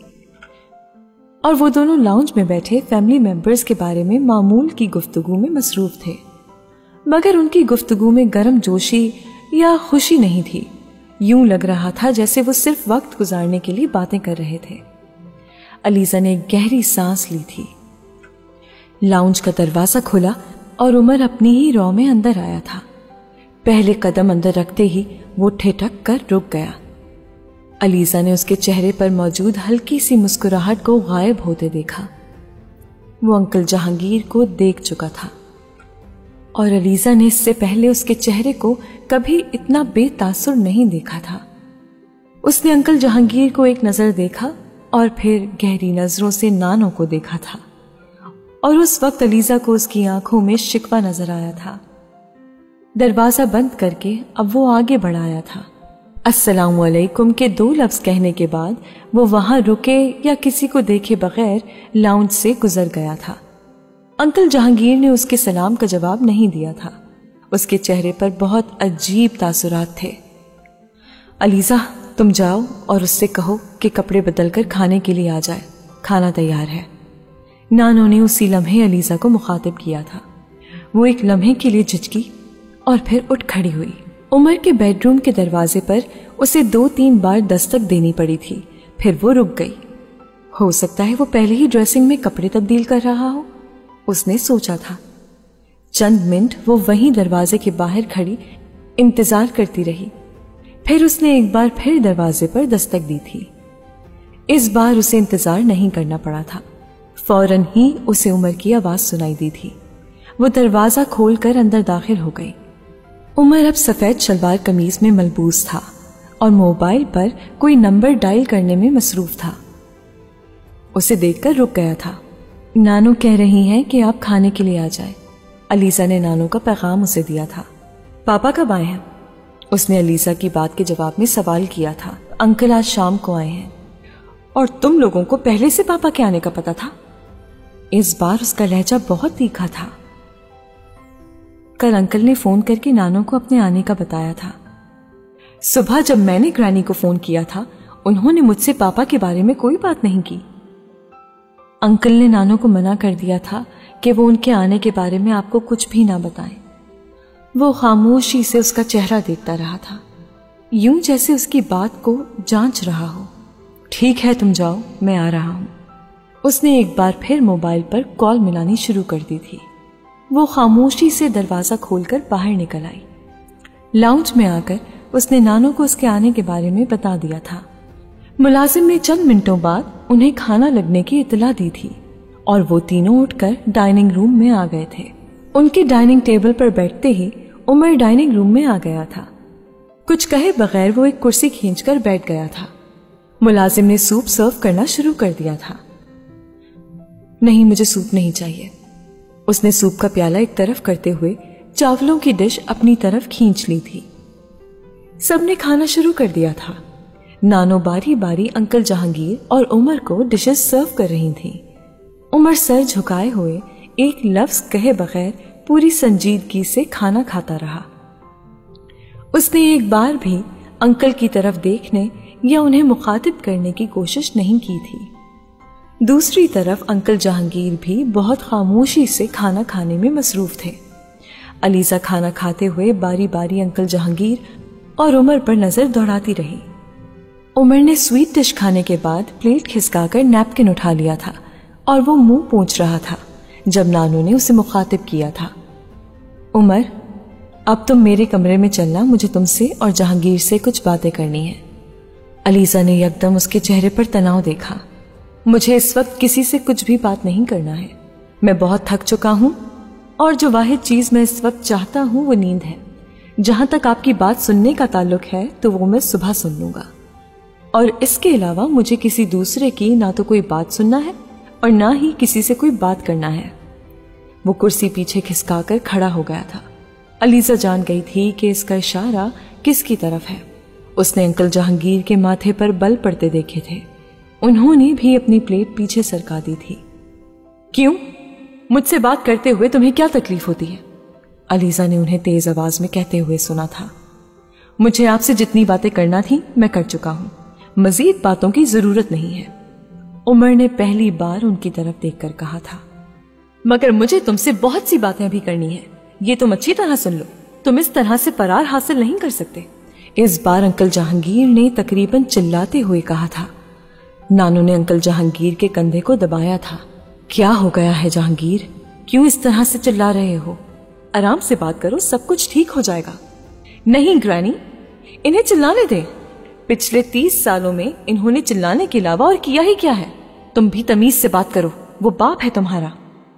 اور وہ دونوں لاؤنج میں بیٹھے فیملی ممبرز کے بارے میں معمول کی گفتگو میں مصروف تھے، مگر ان کی گفتگو میں گرم جوشی یا خوشی نہیں تھی۔ یوں لگ رہا تھا جیسے وہ صرف وقت گزارنے کے لیے باتیں کر رہے تھے۔ علیزہ نے ایک گہری سانس لی تھی۔ لاؤنج کا دروازہ کھلا اور عمر اپنی ہی رو میں اندر آیا تھا۔ پہلے قدم اندر رکھتے ہی وہ ٹھٹک کر رک گیا۔ علیزہ نے اس کے چہرے پر موجود ہلکی سی مسکراہٹ کو غائب ہوتے دیکھا۔ وہ انکل جہانگیر کو دیکھ چکا تھا اور علیزہ نے اس سے پہلے اس کے چہرے کو کبھی اتنا بے تاثر نہیں دیکھا تھا۔ اس نے انکل جہانگیر کو ایک نظر دیکھا اور پھر گہری نظروں سے نانو کو دیکھا تھا، اور اس وقت علیزہ کو اس کی آنکھوں میں شکوہ نظر آیا تھا۔ دروازہ بند کر کے اب وہ آگے بڑھایا تھا۔ السلام علیکم کے 2 لفظ کہنے کے بعد وہ وہاں رکے یا کسی کو دیکھے بغیر لاؤنج سے گزر گیا تھا۔ انکل جہانگیر نے اس کے سلام کا جواب نہیں دیا تھا۔ اس کے چہرے پر بہت عجیب تاثرات تھے۔ علیزہ تم جاؤ اور اس سے کہو کہ کپڑے بدل کر کھانے کے لیے آ جائے، کھانا تیار ہے۔ نانو نے اسی لمحے علیزہ کو مخاطب کیا تھا۔ وہ ایک لمحے کے لیے جھجکی اور پھر اٹھ کھڑی ہوئی۔ عمر کے بیڈ روم کے دروازے پر اسے 2-3 بار دستک دینی پڑی تھی، پھر وہ رک گئی۔ ہو سکتا ہے وہ پہلے ہی ڈریسنگ میں کپڑے تبدیل کر رہا ہو، اس نے سوچا تھا۔ چند منٹ وہ وہیں دروازے کے باہر کھڑی انتظار کرتی رہی، پھر اس نے ایک بار پھر دروازے پر دستک دی تھی۔ اس بار اسے انتظار نہیں کرنا پڑا تھا، فوراً ہی اسے عمر کی آواز سنائی دی تھی۔ وہ دروازہ کھول کر اندر داخل ہو گئی۔ عمر اب سفید شلوار قمیض میں ملبوس تھا اور موبائل پر کوئی نمبر ڈائل کرنے میں مصروف تھا۔ اسے دیکھ کر رک گیا تھا۔ نانو کہہ رہی ہیں کہ آپ کھانے کے لیے آ جائیں۔ علیزہ نے نانو کا پیغام اسے دیا تھا۔ پاپا کب آئے ہیں؟ اس نے علیزہ کی بات کے جواب میں سوال کیا تھا۔ انکل آج شام کو آئے ہیں۔ اور تم لوگوں کو پہلے سے پاپا کے آنے کا پتا تھا؟ اس بار اس کا لہجہ بہت تیکھا تھا۔ کل انکل نے فون کر کے نانو کو اپنے آنے کا بتایا تھا۔ صبح جب میں نے گرانی کو فون کیا تھا انہوں نے مجھ سے پاپا کے بارے میں کوئی بات نہیں کی۔ انکل نے نانو کو منع کر دیا تھا کہ وہ ان کے آنے کے بارے میں آپ کو کچھ بھی نہ بتائیں۔ وہ خاموشی سے اس کا چہرہ دیکھتا رہا تھا، یوں جیسے اس کی بات کو جانچ رہا ہو۔ ٹھیک ہے تم جاؤ، میں آ رہا ہوں۔ اس نے ایک بار پھر موبائل پر کال ملانی شروع کر دی تھی۔ وہ خاموشی سے دروازہ کھول کر باہر نکل آئی۔ لاؤنج میں آ کر اس نے نانو کو اس کے آنے کے بارے میں بتا دیا تھا۔ ملازم نے چند منٹوں بعد انہیں کھانا لگنے کی اطلاع دی تھی اور وہ تینوں اٹھ کر ڈائننگ روم میں آ گئے تھے۔ ان کے ڈائننگ ٹیبل پر بیٹھتے ہی عمر ڈائننگ روم میں آ گیا تھا۔ کچھ کہے بغیر وہ ایک کرسی کھینچ کر بیٹھ گیا تھا۔ ملازم نے سوپ سرو کرنا شروع کر دیا تھا۔ نہیں، مجھے سوپ نہیں چاہیے۔ اس نے سوپ کا پیالہ ایک طرف کرتے ہوئے چاولوں کی ڈش اپنی طرف کھینچ لی تھی۔ سب نے کھانا شروع کر دیا تھا۔ نانو باری باری انکل جہانگیر اور عمر کو ڈشز سرو کر رہی تھیں۔ عمر سر جھکائے ہوئے ایک لفظ کہے بغیر پوری سنجیدگی سے کھانا کھاتا رہا۔ اس نے ایک بار بھی انکل کی طرف دیکھنے یا انہیں مخاطب کرنے کی کوشش نہیں کی تھی۔ دوسری طرف انکل جہانگیر بھی بہت خاموشی سے کھانا کھانے میں مصروف تھے۔ علیزہ کھانا کھاتے ہوئے باری باری انکل جہانگیر اور عمر پر نظر دوڑاتی رہی۔ عمر نے سویٹ ڈش کھانے کے بعد پلیٹ کھسکا کر نیپکن اٹھا لیا تھا اور وہ منہ پونچھ رہا تھا जब नानू ने उसे मुखातिब किया था। उमर, अब तुम मेरे कमरे में चलना, मुझे तुमसे और जहांगीर से कुछ बातें करनी है। अलीजा ने यकदम उसके चेहरे पर तनाव देखा। मुझे इस वक्त किसी से कुछ भी बात नहीं करना है। मैं बहुत थक चुका हूं और जो वाहिद चीज मैं इस वक्त चाहता हूं वो नींद है। जहां तक आपकी बात सुनने का ताल्लुक है तो वो मैं सुबह सुन लूंगा, और इसके अलावा मुझे किसी दूसरे की ना तो कोई बात सुनना है और ना ही किसी से कोई बात करना है। वो कुर्सी पीछे खिसकाकर खड़ा हो गया था। अलीजा जान गई थी कि इसका इशारा किसकी तरफ है। उसने अंकल जहांगीर के माथे पर बल पड़ते देखे थे। उन्होंने भी अपनी प्लेट पीछे सरका दी थी। क्यों? मुझसे बात करते हुए तुम्हें क्या तकलीफ होती है? अलीजा ने उन्हें तेज आवाज में कहते हुए सुना था। मुझे आपसे जितनी बातें करना थी मैं कर चुका हूं, मजीद बातों की जरूरत नहीं है। उमर ने पहली बार उनकी तरफ देखकर कहा था। मगर मुझे तुमसे बहुत सी बातें भी करनी है, ये तुम अच्छी तरह सुन लो। तुम इस तरह से फरार हासिल नहीं कर सकते। इस बार अंकल जहांगीर ने तकरीबन चिल्लाते हुए कहा था। नानू ने अंकल जहांगीर के कंधे को दबाया था। क्या हो गया है जहांगीर? क्यों इस तरह से चिल्ला रहे हो? आराम से बात करो, सब कुछ ठीक हो जाएगा। नहीं ग्रैनी, इन्हें चिल्लाने दे। पिछले 30 सालों में इन्होंने चिल्लाने के अलावा और किया ही क्या है? तुम भी तमीज से बात करो, वो बाप है तुम्हारा।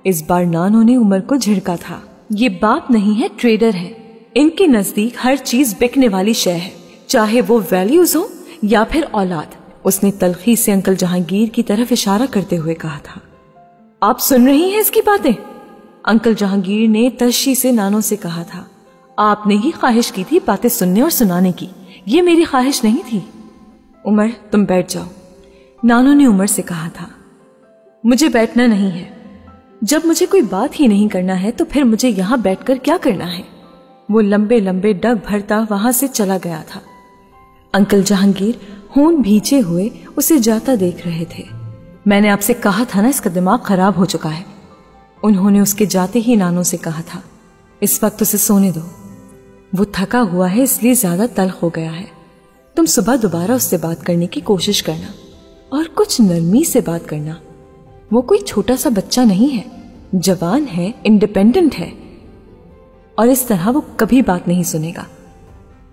इस बार नानू ने उमर को झिड़का था। ये बाप नहीं है, ट्रेडर है। इनके नजदीक हर चीज बिकने वाली शय है, चाहे वो वैल्यूज हो या फिर औलाद। उसने तलखी से अंकल जहांगीर की तरफ इशारा करते हुए कहा था। आप सुन रही हैं इसकी बातें? अंकल जहांगीर ने तशी से नानू से कहा था। आपने ही ख्वाहिश की थी बातें सुनने और सुनाने की, ये मेरी ख्वाहिश नहीं थी। उमर, तुम बैठ जाओ, नानू ने उमर से कहा था। मुझे बैठना नहीं है। जब मुझे कोई बात ही नहीं करना है तो फिर मुझे यहां बैठकर क्या करना है? वो लंबे लंबे डग भरता वहां से चला गया था। अंकल जहांगीर होंठ भींचे हुए उसे जाता देख रहे थे। मैंने आपसे कहा था ना, इसका दिमाग खराब हो चुका है। उन्होंने उसके जाते ही नानू से कहा था। इस वक्त उसे सोने दो, वो थका हुआ है इसलिए ज्यादा तल्ख हो गया है। तुम सुबह दोबारा उससे बात करने की कोशिश करना और कुछ नरमी से बात करना। वो कोई छोटा सा बच्चा नहीं है, जवान है, इंडिपेंडेंट है, और इस तरह वो कभी बात नहीं सुनेगा।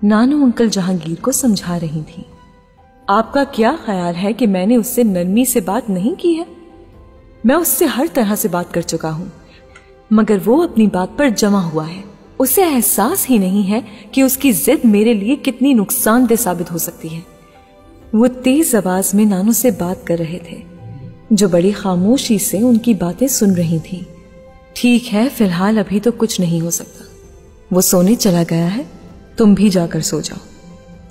नानू अंकल जहांगीर को समझा रही थी। आपका क्या ख्याल है कि मैंने उससे नरमी से बात नहीं की है? मैं उससे हर तरह से बात कर चुका हूं, मगर वो अपनी बात पर जमा हुआ है। उसे एहसास ही नहीं है कि उसकी जिद मेरे लिए कितनी नुकसानदेह साबित हो सकती है। वो तेज आवाज में नानू से बात कर रहे थे, जो बड़ी खामोशी से उनकी बातें सुन रही थी। ठीक है, फिलहाल अभी तो कुछ नहीं हो सकता। वो सोने चला गया है, तुम भी जाकर सो जाओ।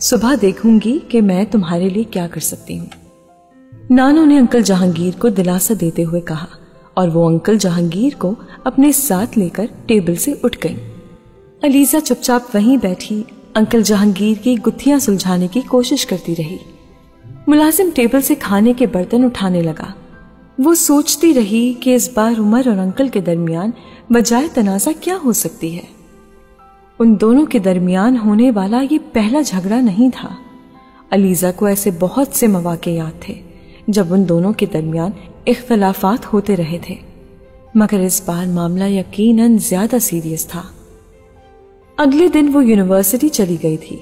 सुबह देखूंगी कि मैं तुम्हारे लिए क्या कर सकती हूँ। नानू ने अंकल जहांगीर को दिलासा देते हुए कहा और वो अंकल जहांगीर को अपने साथ लेकर टेबल से उठ गई। अलीजा चुपचाप वहीं बैठी अंकल जहांगीर की गुत्थियां सुलझाने की कोशिश करती रही। मुलाजिम टेबल से खाने के बर्तन उठाने लगा। वो सोचती रही कि इस बार उमर और अंकल के दरमियान वजह तनाज़ा क्या हो सकती है। उन दोनों के दरमियान होने वाला ये पहला झगड़ा नहीं था। अलीजा को ऐसे बहुत से मौके याद थे जब उन दोनों के दरमियान इख्तलाफात होते रहे थे, मगर इस बार मामला यकीनन ज्यादा सीरियस था। अगले दिन वो यूनिवर्सिटी चली गई थी।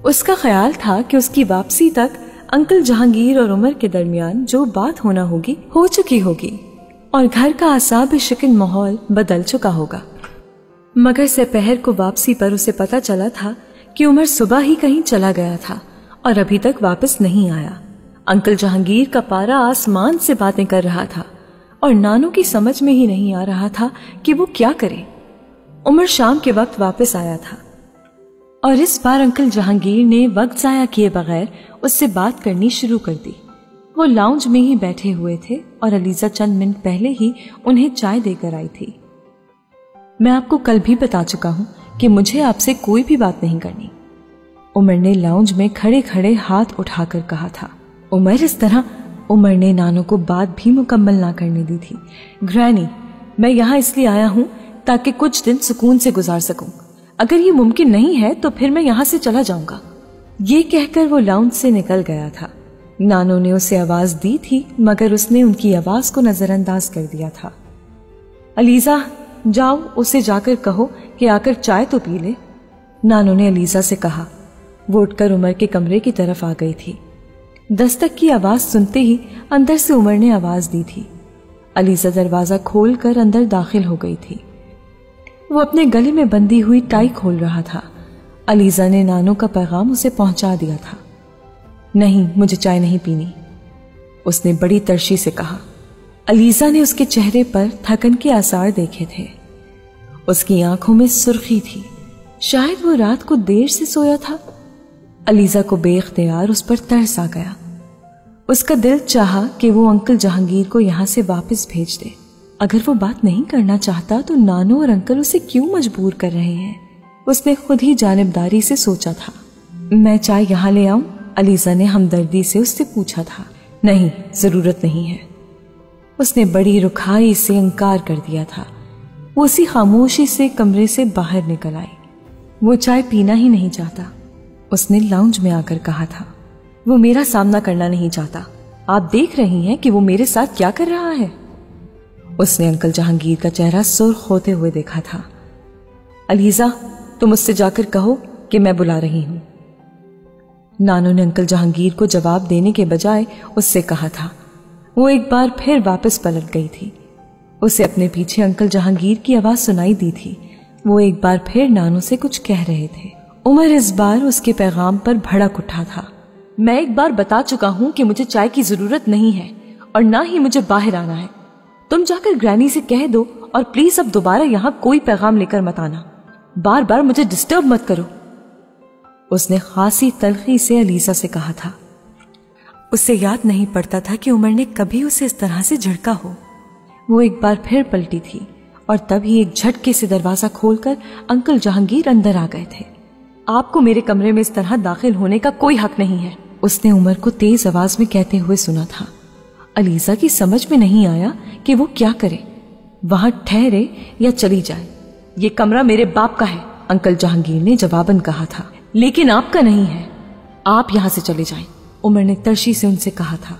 उसका ख्याल था कि उसकी वापसी तक अंकल जहांगीर और उमर के दरमियान जो बात होना होगी हो चुकी होगी और घर का आसाब शिकन माहौल बदल चुका होगा। मगर दोपहर को वापसी पर उसे पता चला था कि उमर सुबह ही कहीं चला गया था और अभी तक वापस नहीं आया। अंकल जहांगीर का पारा आसमान से बातें कर रहा था और नानू की समझ में ही नहीं आ रहा था कि वो क्या करे। उमर शाम के वक्त वापस आया था और इस बार अंकल जहांगीर ने वक्त जाया किए बगैर उससे बात करनी शुरू कर दी। वो लाउंज में ही बैठे हुए थे और अलीजा चंद मिनट पहले ही उन्हें चाय देकर आई थी। मैं आपको कल भी बता चुका हूं कि मुझे आपसे कोई भी बात नहीं करनी, उमर ने लाउंज में खड़े खड़े हाथ उठाकर कहा था। उमर इस तरह, उमर ने नानू को बात भी मुकम्मल ना करने दी थी। ग्रैनी, मैं यहाँ इसलिए आया हूँ ताकि कुछ दिन सुकून से गुजार सकूं। अगर ये मुमकिन नहीं है तो फिर मैं यहाँ से चला जाऊंगा। ये कहकर वो लाउंज से निकल गया था। नानू ने उसे आवाज दी थी मगर उसने उनकी आवाज को नजरअंदाज कर दिया था। अलीजा, जाओ उसे जाकर कहो कि आकर चाय तो पी ले। नानो ने अलीजा से कहा। वो उठकर उमर के कमरे की तरफ आ गई थी। दस्तक की आवाज सुनते ही अंदर से उमर ने आवाज दी थी। अलीजा दरवाजा खोलकर अंदर दाखिल हो गई थी। वो अपने गले में बंधी हुई टाई खोल रहा था। अलीजा ने नानो का पैगाम उसे पहुंचा दिया था। नहीं, मुझे चाय नहीं पीनी, उसने बड़ी तरशी से कहा। अलीजा ने उसके चेहरे पर थकन के आसार देखे थे। उसकी आंखों में सुर्खी थी। शायद वो रात को देर से सोया था। अलीजा को बेख्तियार उस पर तरस आ गया। उसका दिल चाहा कि वो अंकल जहांगीर को यहां से वापस भेज दे। अगर वो बात नहीं करना चाहता तो नानो और अंकल उसे क्यों मजबूर कर रहे हैं? उसने खुद ही जानिबदारी से सोचा था। मैं चाय यहां ले आऊं? अलीजा ने हमदर्दी से उससे पूछा था। नहीं, जरूरत नहीं है, उसने बड़ी रुखाई से इनकार कर दिया था। वो उसी खामोशी से कमरे से बाहर निकल आई। वो चाय पीना ही नहीं चाहता, उसने लाउंज में आकर कहा था। वो मेरा सामना करना नहीं चाहता। आप देख रही हैं कि वो मेरे साथ क्या कर रहा है। उसने अंकल जहांगीर का चेहरा सुर्ख होते हुए देखा था। अलीजा, तुम उससे जाकर कहो कि मैं बुला रही हूं। नानो ने अंकल जहांगीर को जवाब देने के बजाय उससे कहा था। वो एक बार फिर वापस पलट गई थी। उसे अपने पीछे अंकल जहांगीर की आवाज सुनाई दी थी। वो एक बार फिर नानो से कुछ कह रहे थे। उमर इस बार उसके पैगाम पर भड़क उठा था। मैं एक बार बता चुका हूं कि मुझे चाय की जरूरत नहीं है और ना ही मुझे बाहर आना है। तुम जाकर ग्रैनी से कह दो और प्लीज अब दोबारा यहाँ कोई पैगाम लेकर मत आना। बार बार मुझे डिस्टर्ब मत करो, उसने खासी तलखी से अलीजा से कहा था। उसे याद नहीं पड़ता था कि उमर ने कभी उसे इस तरह से झड़का हो। वो एक बार फिर पलटी थी और तभी एक झटके से दरवाजा खोलकर अंकल जहांगीर अंदर आ गए थे। आपको मेरे कमरे में इस तरह दाखिल होने का कोई हक नहीं है, उसने उमर को तेज आवाज में कहते हुए सुना था। अलीजा की समझ में नहीं आया कि वो क्या करे, वहां ठहरे या चली जाए। ये कमरा मेरे बाप का है, अंकल जहांगीर ने जवाबन कहा था, लेकिन आपका नहीं है। आप यहां से चले जाएं, उमर ने तरशी से उनसे कहा था।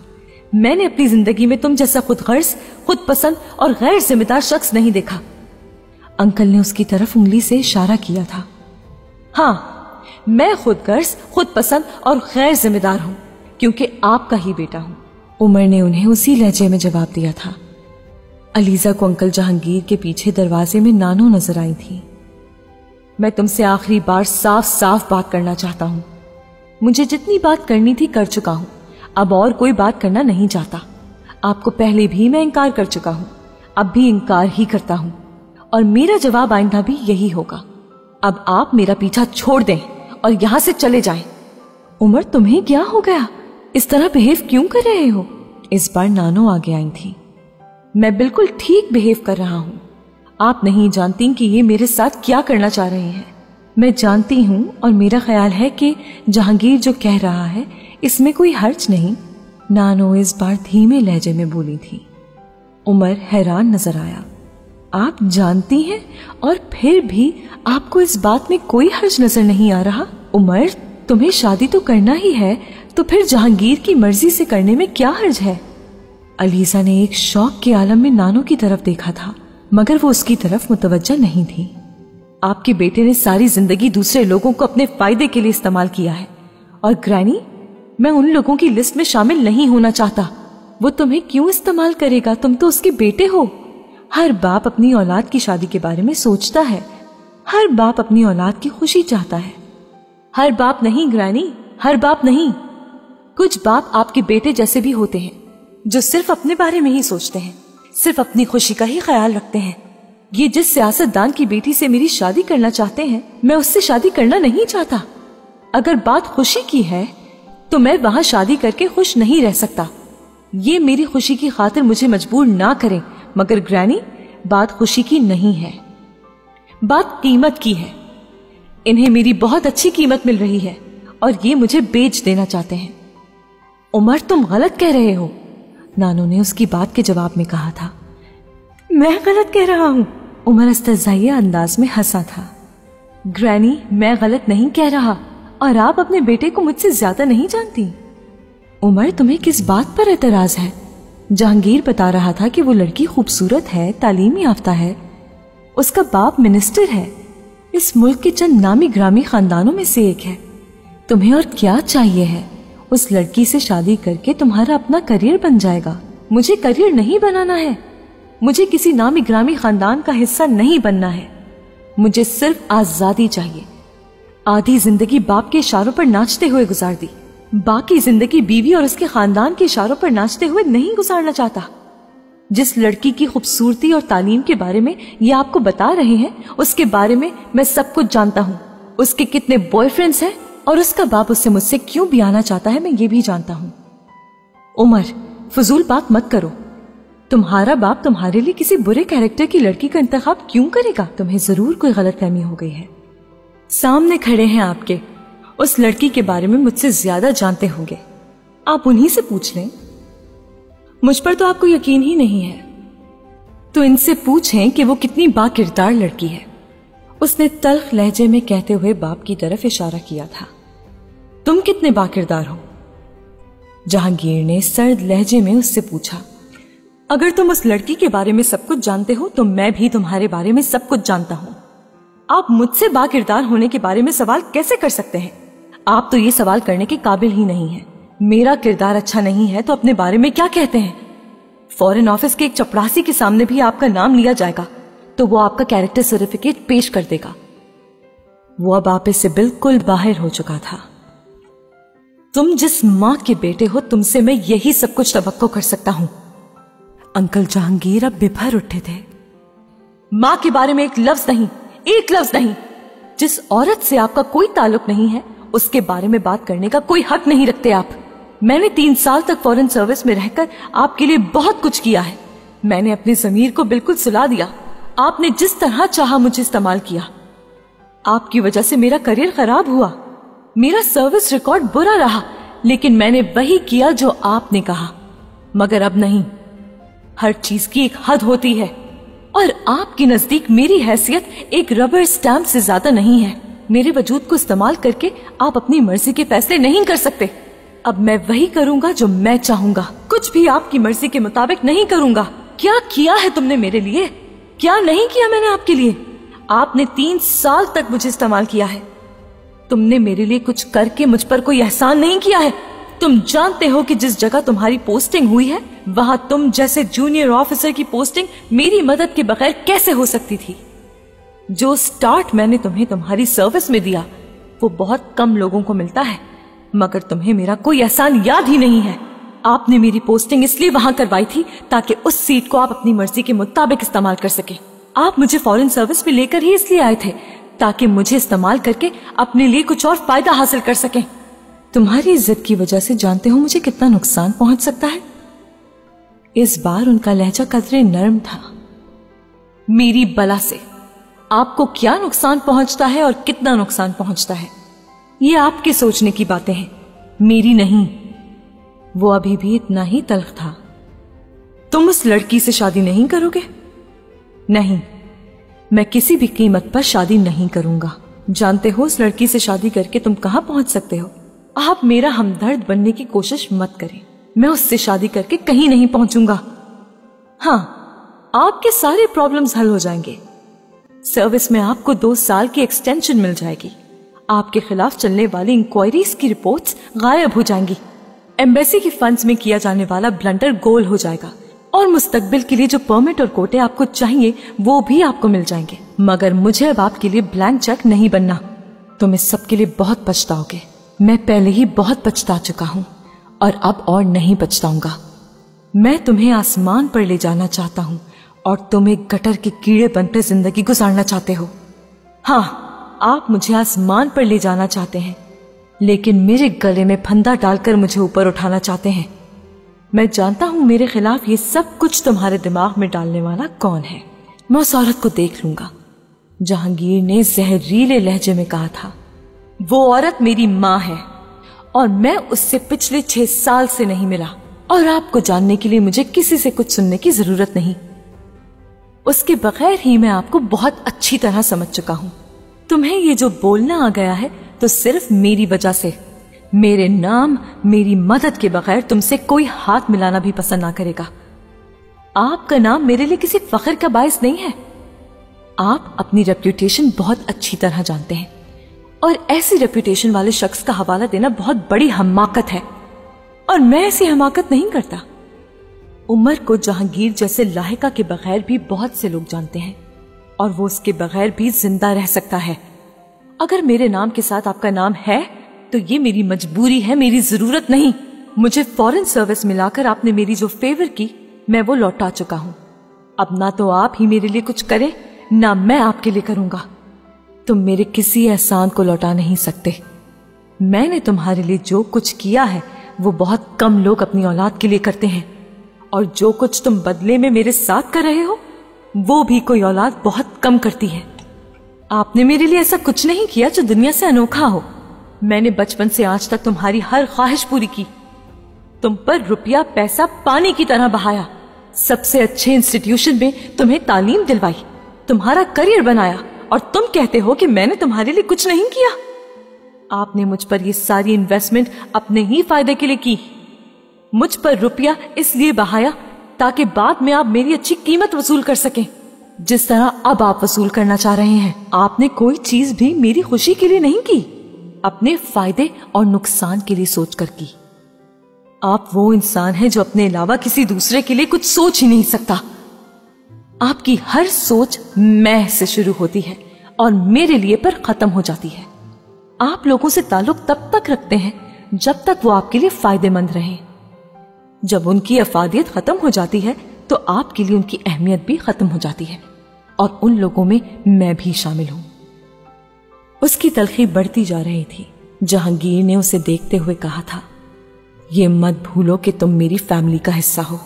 मैंने अपनी जिंदगी में तुम जैसा खुद गर्ज, खुद पसंद और गैर जिम्मेदार शख्स नहीं देखा। अंकल ने उसकी तरफ उंगली से इशारा किया था। हाँ, मैं खुद गर्ज, खुद पसंद और गैर जिम्मेदार हूं क्योंकि आपका ही बेटा हूं, उमर ने उन्हें उसी लहजे में जवाब दिया था। अलीजा को अंकल जहांगीर के पीछे दरवाजे में नानो नजर आई थी। मैं तुमसे आखिरी बार साफ साफ बात करना चाहता हूं। मुझे जितनी बात करनी थी कर चुका हूं, अब और कोई बात करना नहीं चाहता। आपको पहले भी मैं इनकार कर चुका हूं, अब भी इनकार ही करता हूं और मेरा जवाब आइंदा भी यही होगा। अब आप मेरा पीछा छोड़ दें और यहां से चले जाएं। उमर, तुम्हें क्या हो गया? इस तरह बिहेव क्यों कर रहे हो? इस बार नानो आगे आई थी। मैं बिल्कुल ठीक बिहेव कर रहा हूं। आप नहीं जानती कि ये मेरे साथ क्या करना चाह रहे हैं। मैं जानती हूं और मेरा ख्याल है कि जहांगीर जो कह रहा है इसमें कोई हर्ज नहीं, नानो इस बार धीमे लहजे में बोली थी। उमर हैरान नजर आया। आप जानती हैं और फिर भी आपको इस बात में कोई हर्ज नजर नहीं आ रहा? उमर, तुम्हें शादी तो करना ही है तो फिर जहांगीर की मर्जी से करने में क्या हर्ज है? अलीजा ने एक शौक के आलम में नानो की तरफ देखा था मगर वो उसकी तरफ मुतवज्जा नहीं थी। आपके बेटे ने सारी जिंदगी दूसरे लोगों को अपने फायदे के लिए इस्तेमाल किया है और ग्रैनी, मैं उन लोगों की लिस्ट में शामिल नहीं होना चाहता। वो तुम्हें क्यों इस्तेमाल करेगा? तुम तो उसके बेटे हो। हर बाप अपनी औलाद की शादी के बारे में सोचता है। हर बाप अपनी औलाद की खुशी चाहता है। हर बाप नहीं ग्रैनी, हर बाप नहीं। कुछ बाप आपके बेटे जैसे भी होते हैं जो सिर्फ अपने बारे में ही सोचते हैं, सिर्फ अपनी खुशी का ही ख्याल रखते हैं। ये जिस सियासतदान की बेटी से मेरी शादी करना चाहते हैं, मैं उससे शादी करना नहीं चाहता। अगर बात खुशी की है तो मैं वहां शादी करके खुश नहीं रह सकता। ये मेरी खुशी की खातिर मुझे मजबूर ना करें, मगर ग्रैनी, बात खुशी की नहीं है, बात कीमत की है। इन्हें मेरी बहुत अच्छी कीमत मिल रही है और ये मुझे बेच देना चाहते हैं। उमर, तुम गलत कह रहे हो, नानो ने उसकी बात के जवाब में कहा था। मैं गलत कह रहा हूं? उमर इस्तहज़ाइया अंदाज में हंसा था। ग्रैनी, मैं गलत नहीं कह रहा और आप अपने बेटे को मुझसे ज्यादा नहीं जानती। उमर, तुम्हें किस बात पर एतराज है? जहांगीर बता रहा था कि वो लड़की खूबसूरत है, तालीम याफ्ता है, उसका बाप मिनिस्टर है, इस मुल्क के चंद नामी ग्रामी खानदानों में से एक है। तुम्हें और क्या चाहिए है? उस लड़की से शादी करके तुम्हारा अपना करियर बन जाएगा। मुझे करियर नहीं बनाना है, मुझे किसी नामी ग्रामी खानदान का हिस्सा नहीं बनना है। मुझे सिर्फ आजादी चाहिए। आधी जिंदगी बाप के इशारों पर नाचते हुए गुजार दी, बाकी जिंदगी बीवी और उसके खानदान के इशारों पर नाचते हुए नहीं गुजारना चाहता। जिस लड़की की खूबसूरती और तालीम के बारे में ये आपको बता रहे हैं, उसके बारे में मैं सब कुछ जानता हूँ। उसके कितने बॉयफ्रेंड्स हैं और उसका बाप उससे मुझसे क्यों भी आना चाहता है, मैं ये भी जानता हूँ। उमर, फजूल बात मत करो। तुम्हारा बाप तुम्हारे लिए किसी बुरे कैरेक्टर की लड़की का इंतखाब क्यों करेगा? तुम्हें जरूर कोई गलतफहमी हो गई है। सामने खड़े हैं आपके, उस लड़की के बारे में मुझसे ज्यादा जानते होंगे, आप उन्हीं से पूछ लें। मुझ पर तो आपको यकीन ही नहीं है, तो इनसे पूछें कि वो कितनी बाकिरदार लड़की है। उसने तल्ख लहजे में कहते हुए बाप की तरफ इशारा किया था। तुम कितने बाकिरदार हो? जहांगीर ने सर्द लहजे में उससे पूछा। अगर तुम उस लड़की के बारे में सब कुछ जानते हो तो मैं भी तुम्हारे बारे में सब कुछ जानता हूं। आप मुझसे बाकिरदार होने के बारे में सवाल कैसे कर सकते हैं? आप तो ये सवाल करने के काबिल ही नहीं हैं। मेरा किरदार अच्छा नहीं है तो अपने बारे में क्या कहते हैं? फॉरेन ऑफिस के एक चपरासी के सामने भी आपका नाम लिया जाएगा तो वो आपका कैरेक्टर सर्टिफिकेट पेश कर देगा। वो अब आप से बिल्कुल बाहर हो चुका था। तुम जिस माँ के बेटे हो, तुमसे मैं यही सब कुछ तवक्को कर सकता हूं। अंकल जहांगीर अब बिफर उठे थे। माँ के बारे में एक लफ्ज नहीं, एक लफ्ज नहीं। जिस औरत से आपका कोई ताल्लुक नहीं है उसके बारे में बात करने का कोई हक नहीं रखते आप। मैंने 3 साल तक फॉरेन सर्विस में रहकर आपके लिए बहुत कुछ किया है। मैंने अपने ज़मीर को बिल्कुल सुला दिया। आपने जिस तरह चाहा मुझे इस्तेमाल किया। आपकी वजह से मेरा करियर खराब हुआ, मेरा सर्विस रिकॉर्ड बुरा रहा, लेकिन मैंने वही किया जो आपने कहा। मगर अब नहीं, हर चीज की एक हद होती है और आपके नजदीक मेरी हैसियत एक रबर स्टैम्प से ज्यादा नहीं है। मेरे वजूद को इस्तेमाल करके आप अपनी मर्जी के फैसले नहीं कर सकते। अब मैं वही करूंगा जो मैं चाहूंगा, कुछ भी आपकी मर्जी के मुताबिक नहीं करूंगा। क्या किया है तुमने मेरे लिए? क्या नहीं किया मैंने आपके लिए? आपने 3 साल तक मुझे इस्तेमाल किया है। तुमने मेरे लिए कुछ करके मुझ पर कोई एहसान नहीं किया है। तुम जानते हो कि जिस जगह तुम्हारी पोस्टिंग हुई है वहां तुम जैसे जूनियर ऑफिसर की पोस्टिंग मेरी मदद के बगैर कैसे हो सकती थी? जो स्टार्ट मैंने तुम्हें तुम्हारी सर्विस में दिया वो बहुत कम लोगों को मिलता है, मगर तुम्हें मेरा कोई एहसान याद ही नहीं है। आपने मेरी पोस्टिंग इसलिए वहां करवाई थी ताकि उस सीट को आप अपनी मर्जी के मुताबिक इस्तेमाल कर सके। आप मुझे फॉरेन सर्विस में लेकर ही इसलिए आए थे ताकि मुझे इस्तेमाल करके अपने लिए कुछ और फायदा हासिल कर सकें। तुम्हारी इज्जत की वजह से जानते हो मुझे कितना नुकसान पहुंच सकता है। इस बार उनका लहजा कदरे नरम था। मेरी बला से आपको क्या नुकसान पहुंचता है और कितना नुकसान पहुंचता है ये आपके सोचने की बातें हैं, मेरी नहीं। वो अभी भी इतना ही तल्ख था। तुम उस लड़की से शादी नहीं करोगे? नहीं, मैं किसी भी कीमत पर शादी नहीं करूंगा। जानते हो उस लड़की से शादी करके तुम कहां पहुंच सकते हो। आप मेरा हमदर्द बनने की कोशिश मत करें। मैं उससे शादी करके कहीं नहीं पहुंचूंगा। हाँ, आपके सारे प्रॉब्लम्स हल हो जाएंगे। सर्विस में आपको 2 साल की एक्सटेंशन मिल जाएगी। आपके खिलाफ चलने वाली इंक्वायरीज की रिपोर्ट्स गायब हो जाएंगी। एम्बेसी के फंड्स में किया जाने वाला ब्लंडर गोल हो जाएगा और मुस्तकबिल के लिए जो परमिट और कोटे आपको चाहिए वो भी आपको मिल जाएंगे। मगर मुझे अब आपके लिए ब्लैंक चेक नहीं बनना। तुम इस सब के लिए बहुत पछताओगे। मैं पहले ही बहुत पछता चुका हूँ और अब और नहीं पछताऊंगा। मैं तुम्हें आसमान पर ले जाना चाहता हूँ और तुम एक गटर के कीड़े बनकर जिंदगी गुजारना चाहते हो। हाँ, आप मुझे आसमान पर ले जाना चाहते हैं, लेकिन मेरे गले में फंदा डालकर मुझे ऊपर उठाना चाहते हैं। मैं जानता हूं मेरे खिलाफ ये सब कुछ तुम्हारे दिमाग में डालने वाला कौन है। मैं उस औरत को देख लूंगा। जहांगीर ने जहरीले लहजे में कहा था। वो औरत मेरी माँ है और मैं उससे पिछले 6 साल से नहीं मिला और आपको जानने के लिए मुझे किसी से कुछ सुनने की जरूरत नहीं। उसके बगैर ही मैं आपको बहुत अच्छी तरह समझ चुका हूं। तुम्हें ये जो बोलना आ गया है तो सिर्फ मेरी वजह से। मेरे नाम, मेरी मदद के बगैर तुमसे कोई हाथ मिलाना भी पसंद ना करेगा। آپ کا نام میرے لیے کسی فخر کا باعث نہیں ہے. آپ اپنی ریپیوٹیشن بہت اچھی طرح جانتے ہیں اور ایسی ریپیوٹیشن والے شخص کا حوالہ دینا بہت بڑی حماقت ہے اور میں ایسی حماقت نہیں کرتا. عمر کو جہانگیر جیسے لاحقہ کے بغیر بھی بہت سے لوگ جانتے ہیں اور وہ اس کے بغیر بھی زندہ رہ سکتا ہے. اگر میرے نام کے ساتھ آپ کا نام ہے تو یہ میری مجبوری ہے, میری ضرورت نہیں. مجھے فورن سروس ملا کر آپ نے میری جو فیور کی میں وہ لوٹا چکا ہوں. اب نہ تو آپ ہی میرے لیے کچھ کریں نہ میں آپ کے لیے کروں گا. تم میرے کسی احسان کو لوٹا نہیں سکتے. میں نے تمہارے لیے جو کچھ کیا ہے وہ بہت کم لوگ اپنی اولاد کے لیے کرتے ہیں, اور جو کچھ تم بدلے میں میرے ساتھ کر رہے ہو وہ بھی کوئی اولاد بہت کم کرتی ہے. آپ نے میرے لیے ایسا کچھ نہیں کیا جو دنیا سے انوکھا ہو. میں نے بچپن سے آج تک تمہاری ہر خواہش پوری کی, تم پر روپیہ پیسہ پانی کی طرح بہایا, سب سے اچھے انسٹیٹیوشن میں تمہیں تعلیم دلوائی, تمہارا کریئر بنایا, اور تم کہتے ہو کہ میں نے تمہارے لیے کچھ نہیں کیا. آپ نے مجھ پر یہ ساری انویسٹمنٹ اپنے ہی فائدے کے لیے کی. مجھ پر روپیہ اس لیے بہایا تاکہ بعد میں آپ میری اچھی قیمت وصول کر سکیں, جس طرح اب آپ وصول کرنا چاہ رہے ہیں. آپ نے کوئی چیز بھی میری خوشی کے لیے نہیں کی, اپنے فائدے اور نقصان کے لیے سوچ کر کی. آپ وہ انسان ہیں جو اپنے علاوہ کسی دوسرے کے لیے کچھ سوچ ہی نہیں سکتا. آپ کی ہر سوچ میں سے شروع ہوتی ہے اور میرے لیے پر ختم ہو جاتی ہے. آپ لوگوں سے تعلق تب تک رکھتے ہیں جب تک وہ آپ کے لیے فائدے مند رہیں. جب ان کی افادیت ختم ہو جاتی ہے تو آپ کے لیے ان کی اہمیت بھی ختم ہو جاتی ہے, اور ان لوگوں میں میں بھی شامل ہوں. اس کی تلخی بڑھتی جا رہی تھی. جہانگیر نے اسے دیکھتے ہوئے کہا تھا, یہ مت بھولو کہ تم میری فیملی کا حصہ ہو.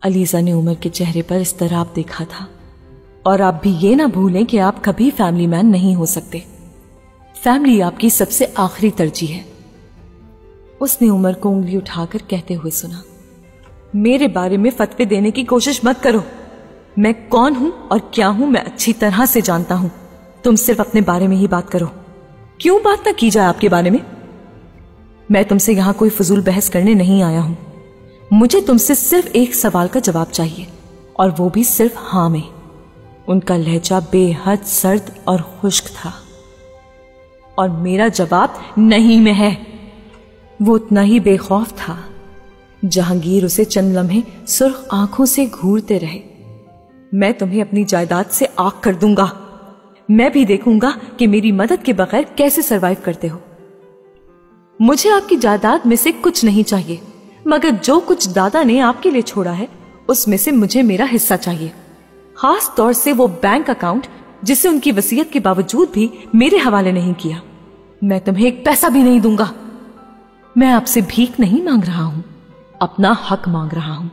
علیزہ نے عمر کے چہرے پر اضطراب دیکھا تھا. اور آپ بھی یہ نہ بھولیں کہ آپ کبھی فیملی مین نہیں ہو سکتے. فیملی آپ کی سب سے آخری ترجیح ہے. اس نے عمر کو انگلی اٹھا کر کہتے ہوئے سنا, میرے بارے میں فتوے دینے کی کوشش مت کرو. میں کون ہوں اور کیا ہوں میں اچھی طرح سے جانتا ہوں. تم صرف اپنے بارے میں ہی بات کرو. کیوں بات نہ کی جائے آپ کے بارے میں؟ میں تم سے یہاں کوئی فضول بحث کرنے نہیں آیا ہوں. مجھے تم سے صرف ایک سوال کا جواب چاہیے, اور وہ بھی صرف ہاں میں. ان کا لہجہ بے حد سرد اور خشک تھا. اور میرا جواب نہیں میں ہے. وہ اتنا ہی بے خوف تھا. جہانگیر اسے چند لمحے سرخ آنکھوں سے گھورتے رہے. میں تمہیں اپنی جائیداد سے آگ کر دوں گا. میں بھی دیکھوں گا کہ میری مدد کے بغیر کیسے سروائیو کرتے ہو. مجھے آپ کی جائیداد میں سے کچھ نہیں چاہیے, مگر جو کچھ دادا نے آپ کے لیے چھوڑا ہے اس میں سے مجھے میرا حصہ چاہیے. خاص طور سے وہ بینک اکاؤنٹ جسے ان کی وصیت کے باوجود بھی میرے حوالے نہیں کیا. میں تمہیں ایک پیسہ بھی نہیں دوں گا. میں آپ سے بھیک نہیں مانگ رہا ہوں, اپنا حق مانگ رہا ہوں.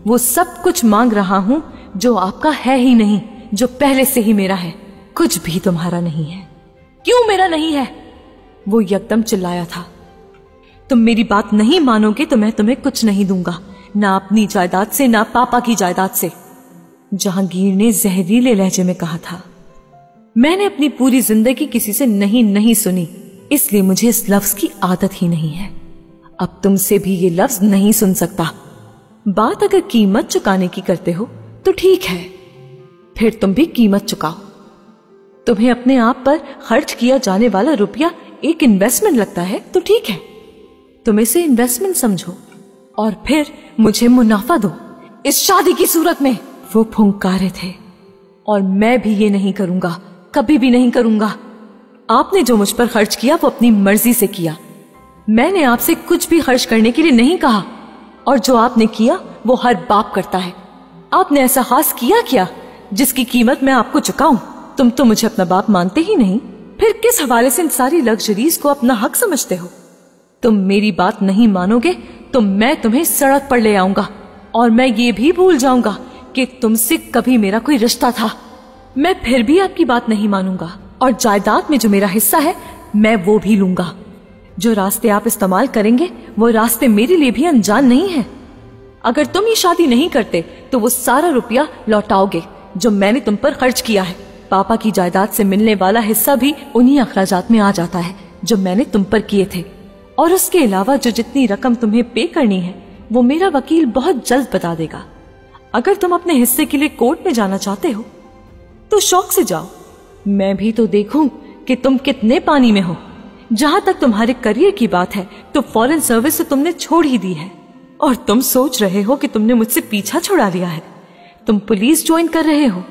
وہ سب کچھ مانگ رہا ہوں جو آپ کا ہے ہی نہیں, جو پہلے سے ہی میرا ہے. کچھ بھی تمہارا نہیں ہے. کیوں میرا نہیں ہے؟ وہ یکدم چلایا تھا. تم میری بات نہیں مانو گے تو میں تمہیں کچھ نہیں دوں گا, نہ اپنی جائیداد سے نہ پاپا کی جائیداد سے. جہانگیر نے زہریلے لہجے میں کہا تھا. میں نے اپنی پوری زندگی کسی سے نہیں سنی, اس لیے مجھے اس لفظ کی عادت ہی نہیں ہے. اب تم سے بھی یہ لفظ نہیں سن سکتا. بات اگر قیمت چکانے کی کرتے ہو تو ٹھیک ہے, پھر تم بھی قیمت چکاؤ. تمہیں اپنے آپ پر خرچ کیا جانے والا روپیہ ایک انویسٹمنٹ لگتا ہے تو ٹھیک ہے, تم اسے انویسٹمنٹ سمجھو اور پھر مجھے منافع دو. اس شادی کی صورت میں وہ پھنکارے تھے. اور میں بھی یہ نہیں کروں گا, کبھی بھی نہیں کروں گا. آپ نے جو مجھ پر خرچ کیا وہ اپنی مرضی سے کیا. میں نے آپ سے کچھ بھی خرچ کرنے کے لیے نہیں کہا, اور جو آپ نے کیا وہ ہر باپ کرتا ہے. آپ نے ایسا خاص کیا جس کی قیمت میں آپ کو چکاؤں. تم تو مجھے اپنا باپ مانتے ہی نہیں, پھر کس حوالے سے ان ساری لگژریز کو اپنا حق سمجھتے ہو؟ تم میری بات نہیں مانو گے تو میں تمہیں سڑک پر لے آؤں گا, اور میں یہ بھی بھول جاؤں گا کہ تم سے کبھی میرا کوئی رشتہ تھا. میں پھر بھی آپ کی بات نہیں مانوں گا, اور جائیداد میں جو میرا حصہ ہے میں وہ بھی لوں گا. جو راستے آپ استعمال کریں گے وہ راستے میرے لیے بھی انجان نہیں ہیں. اگر تم یہ شادی نہیں کرتے تو وہ سارا روپیہ لوٹاؤ گے جو میں نے تم پر خرچ کیا ہے. پاپا کی جائیداد سے ملنے والا حصہ بھی انہی اخراجات میں آ جاتا ہے جو میں نے تم پر کیے تھے, اور اس کے علاوہ جو جتنی رقم تمہیں پے کرنی ہے وہ میرا وکیل بہت جلد بتا دے گا. अगर तुम अपने हिस्से के लिए कोर्ट में जाना चाहते हो तो शौक से जाओ, मैं भी तो देखूं कि तुम कितने पानी में हो। जहां तक तुम्हारे करियर की बात है तो फॉरेन सर्विस तो तुमने छोड़ ही दी है, और तुम सोच रहे हो कि तुमने मुझसे पीछा छुड़ा लिया है। तुम पुलिस ज्वाइन कर रहे हो।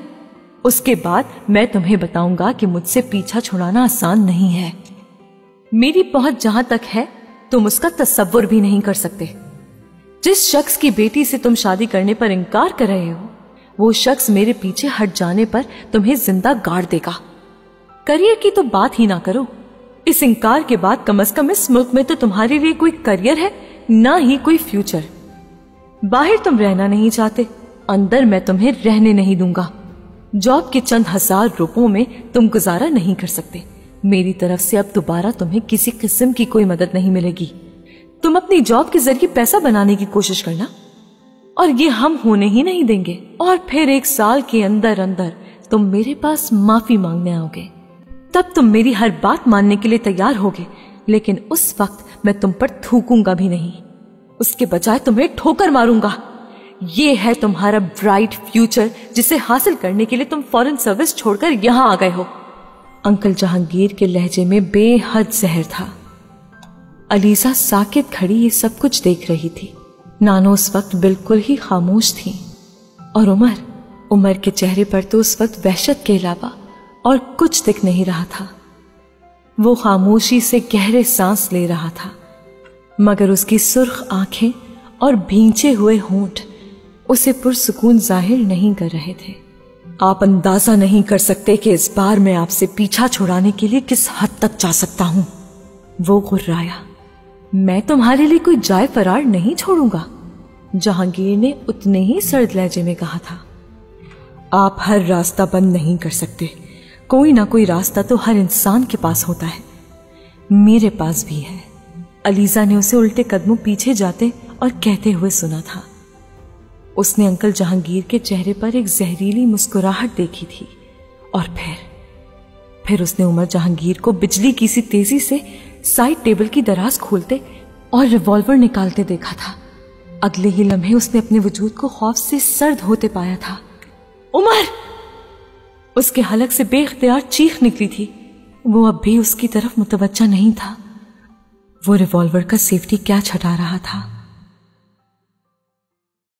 उसके बाद मैं तुम्हें बताऊंगा कि मुझसे पीछा छुड़ाना आसान नहीं है। मेरी पहुंच जहां तक है तुम उसका तसव्वुर भी नहीं कर सकते। जिस शख्स की बेटी से तुम शादी करने पर इनकार कर रहे हो, वो शख्स मेरे पीछे हट जाने पर तुम्हें जिंदा गाड़ देगा। करियर की तो बात ही ना करो। इस इनकार के बाद कम से कम इस मुल्क में तो तुम्हारे लिए कोई करियर है, ना ही कोई फ्यूचर। बाहर तुम रहना नहीं चाहते, अंदर मैं तुम्हें रहने नहीं दूंगा। जॉब के चंद हजार रुपयों में तुम गुजारा नहीं कर सकते। मेरी तरफ से अब दोबारा तुम्हें किसी किस्म की कोई मदद नहीं मिलेगी। तुम अपनी जॉब के जरिए पैसा बनाने की कोशिश करना, और ये हम होने ही नहीं देंगे। और फिर 1 साल के अंदर अंदर तुम मेरे पास माफी मांगने आओगे। तब तुम मेरी हर बात मानने के लिए तैयार होगे, लेकिन उस वक्त मैं तुम पर थूकूंगा भी नहीं। उसके बजाय तुम्हें ठोकर मारूंगा। ये है तुम्हारा ब्राइट फ्यूचर, जिसे हासिल करने के लिए तुम फॉरेन सर्विस छोड़कर यहां आ गए हो। अंकल जहांगीर के लहजे में बेहद जहर था। अलीजा साकित खड़ी ये सब कुछ देख रही थी। नानो उस वक्त बिल्कुल ही खामोश थी, और उमर के चेहरे पर तो उस वक्त वहशत के अलावा और कुछ दिख नहीं रहा था। वो खामोशी से गहरे सांस ले रहा था, मगर उसकी सुर्ख आंखें और भींचे हुए होंठ उसे पुरसुकून जाहिर नहीं कर रहे थे। आप अंदाजा नहीं कर सकते कि इस बार मैं आपसे पीछा छुड़ाने के लिए किस हद तक जा सकता हूं। वो गुर्राया। मैं तुम्हारे लिए कोई जाए फरार नहीं छोड़ूंगा, जहांगीर ने उतने ही सर्द लहजे में कहा था। आप हर रास्ता बंद नहीं कर सकते। कोई ना कोई रास्ता तो हर इंसान के पास होता है। मेरे पास भी है। अलीजा ने उसे उल्टे कदमों पीछे जाते और कहते हुए सुना था। उसने अंकल जहांगीर के चेहरे पर एक जहरीली मुस्कुराहट देखी थी, और फिर उसने उमर जहांगीर को बिजली की सी तेजी से साइड टेबल की दराज खोलते और रिवॉल्वर निकालते देखा था। अगले ही लम्हे उसने अपने वजूद को खौफ से सर्द होते पाया था। उमर! उसके हलक से बेख्तियार चीख निकली थी। वो अब भी उसकी तरफ मुतवज्जा नहीं था। वो रिवॉल्वर का सेफ्टी कैच हटा रहा था।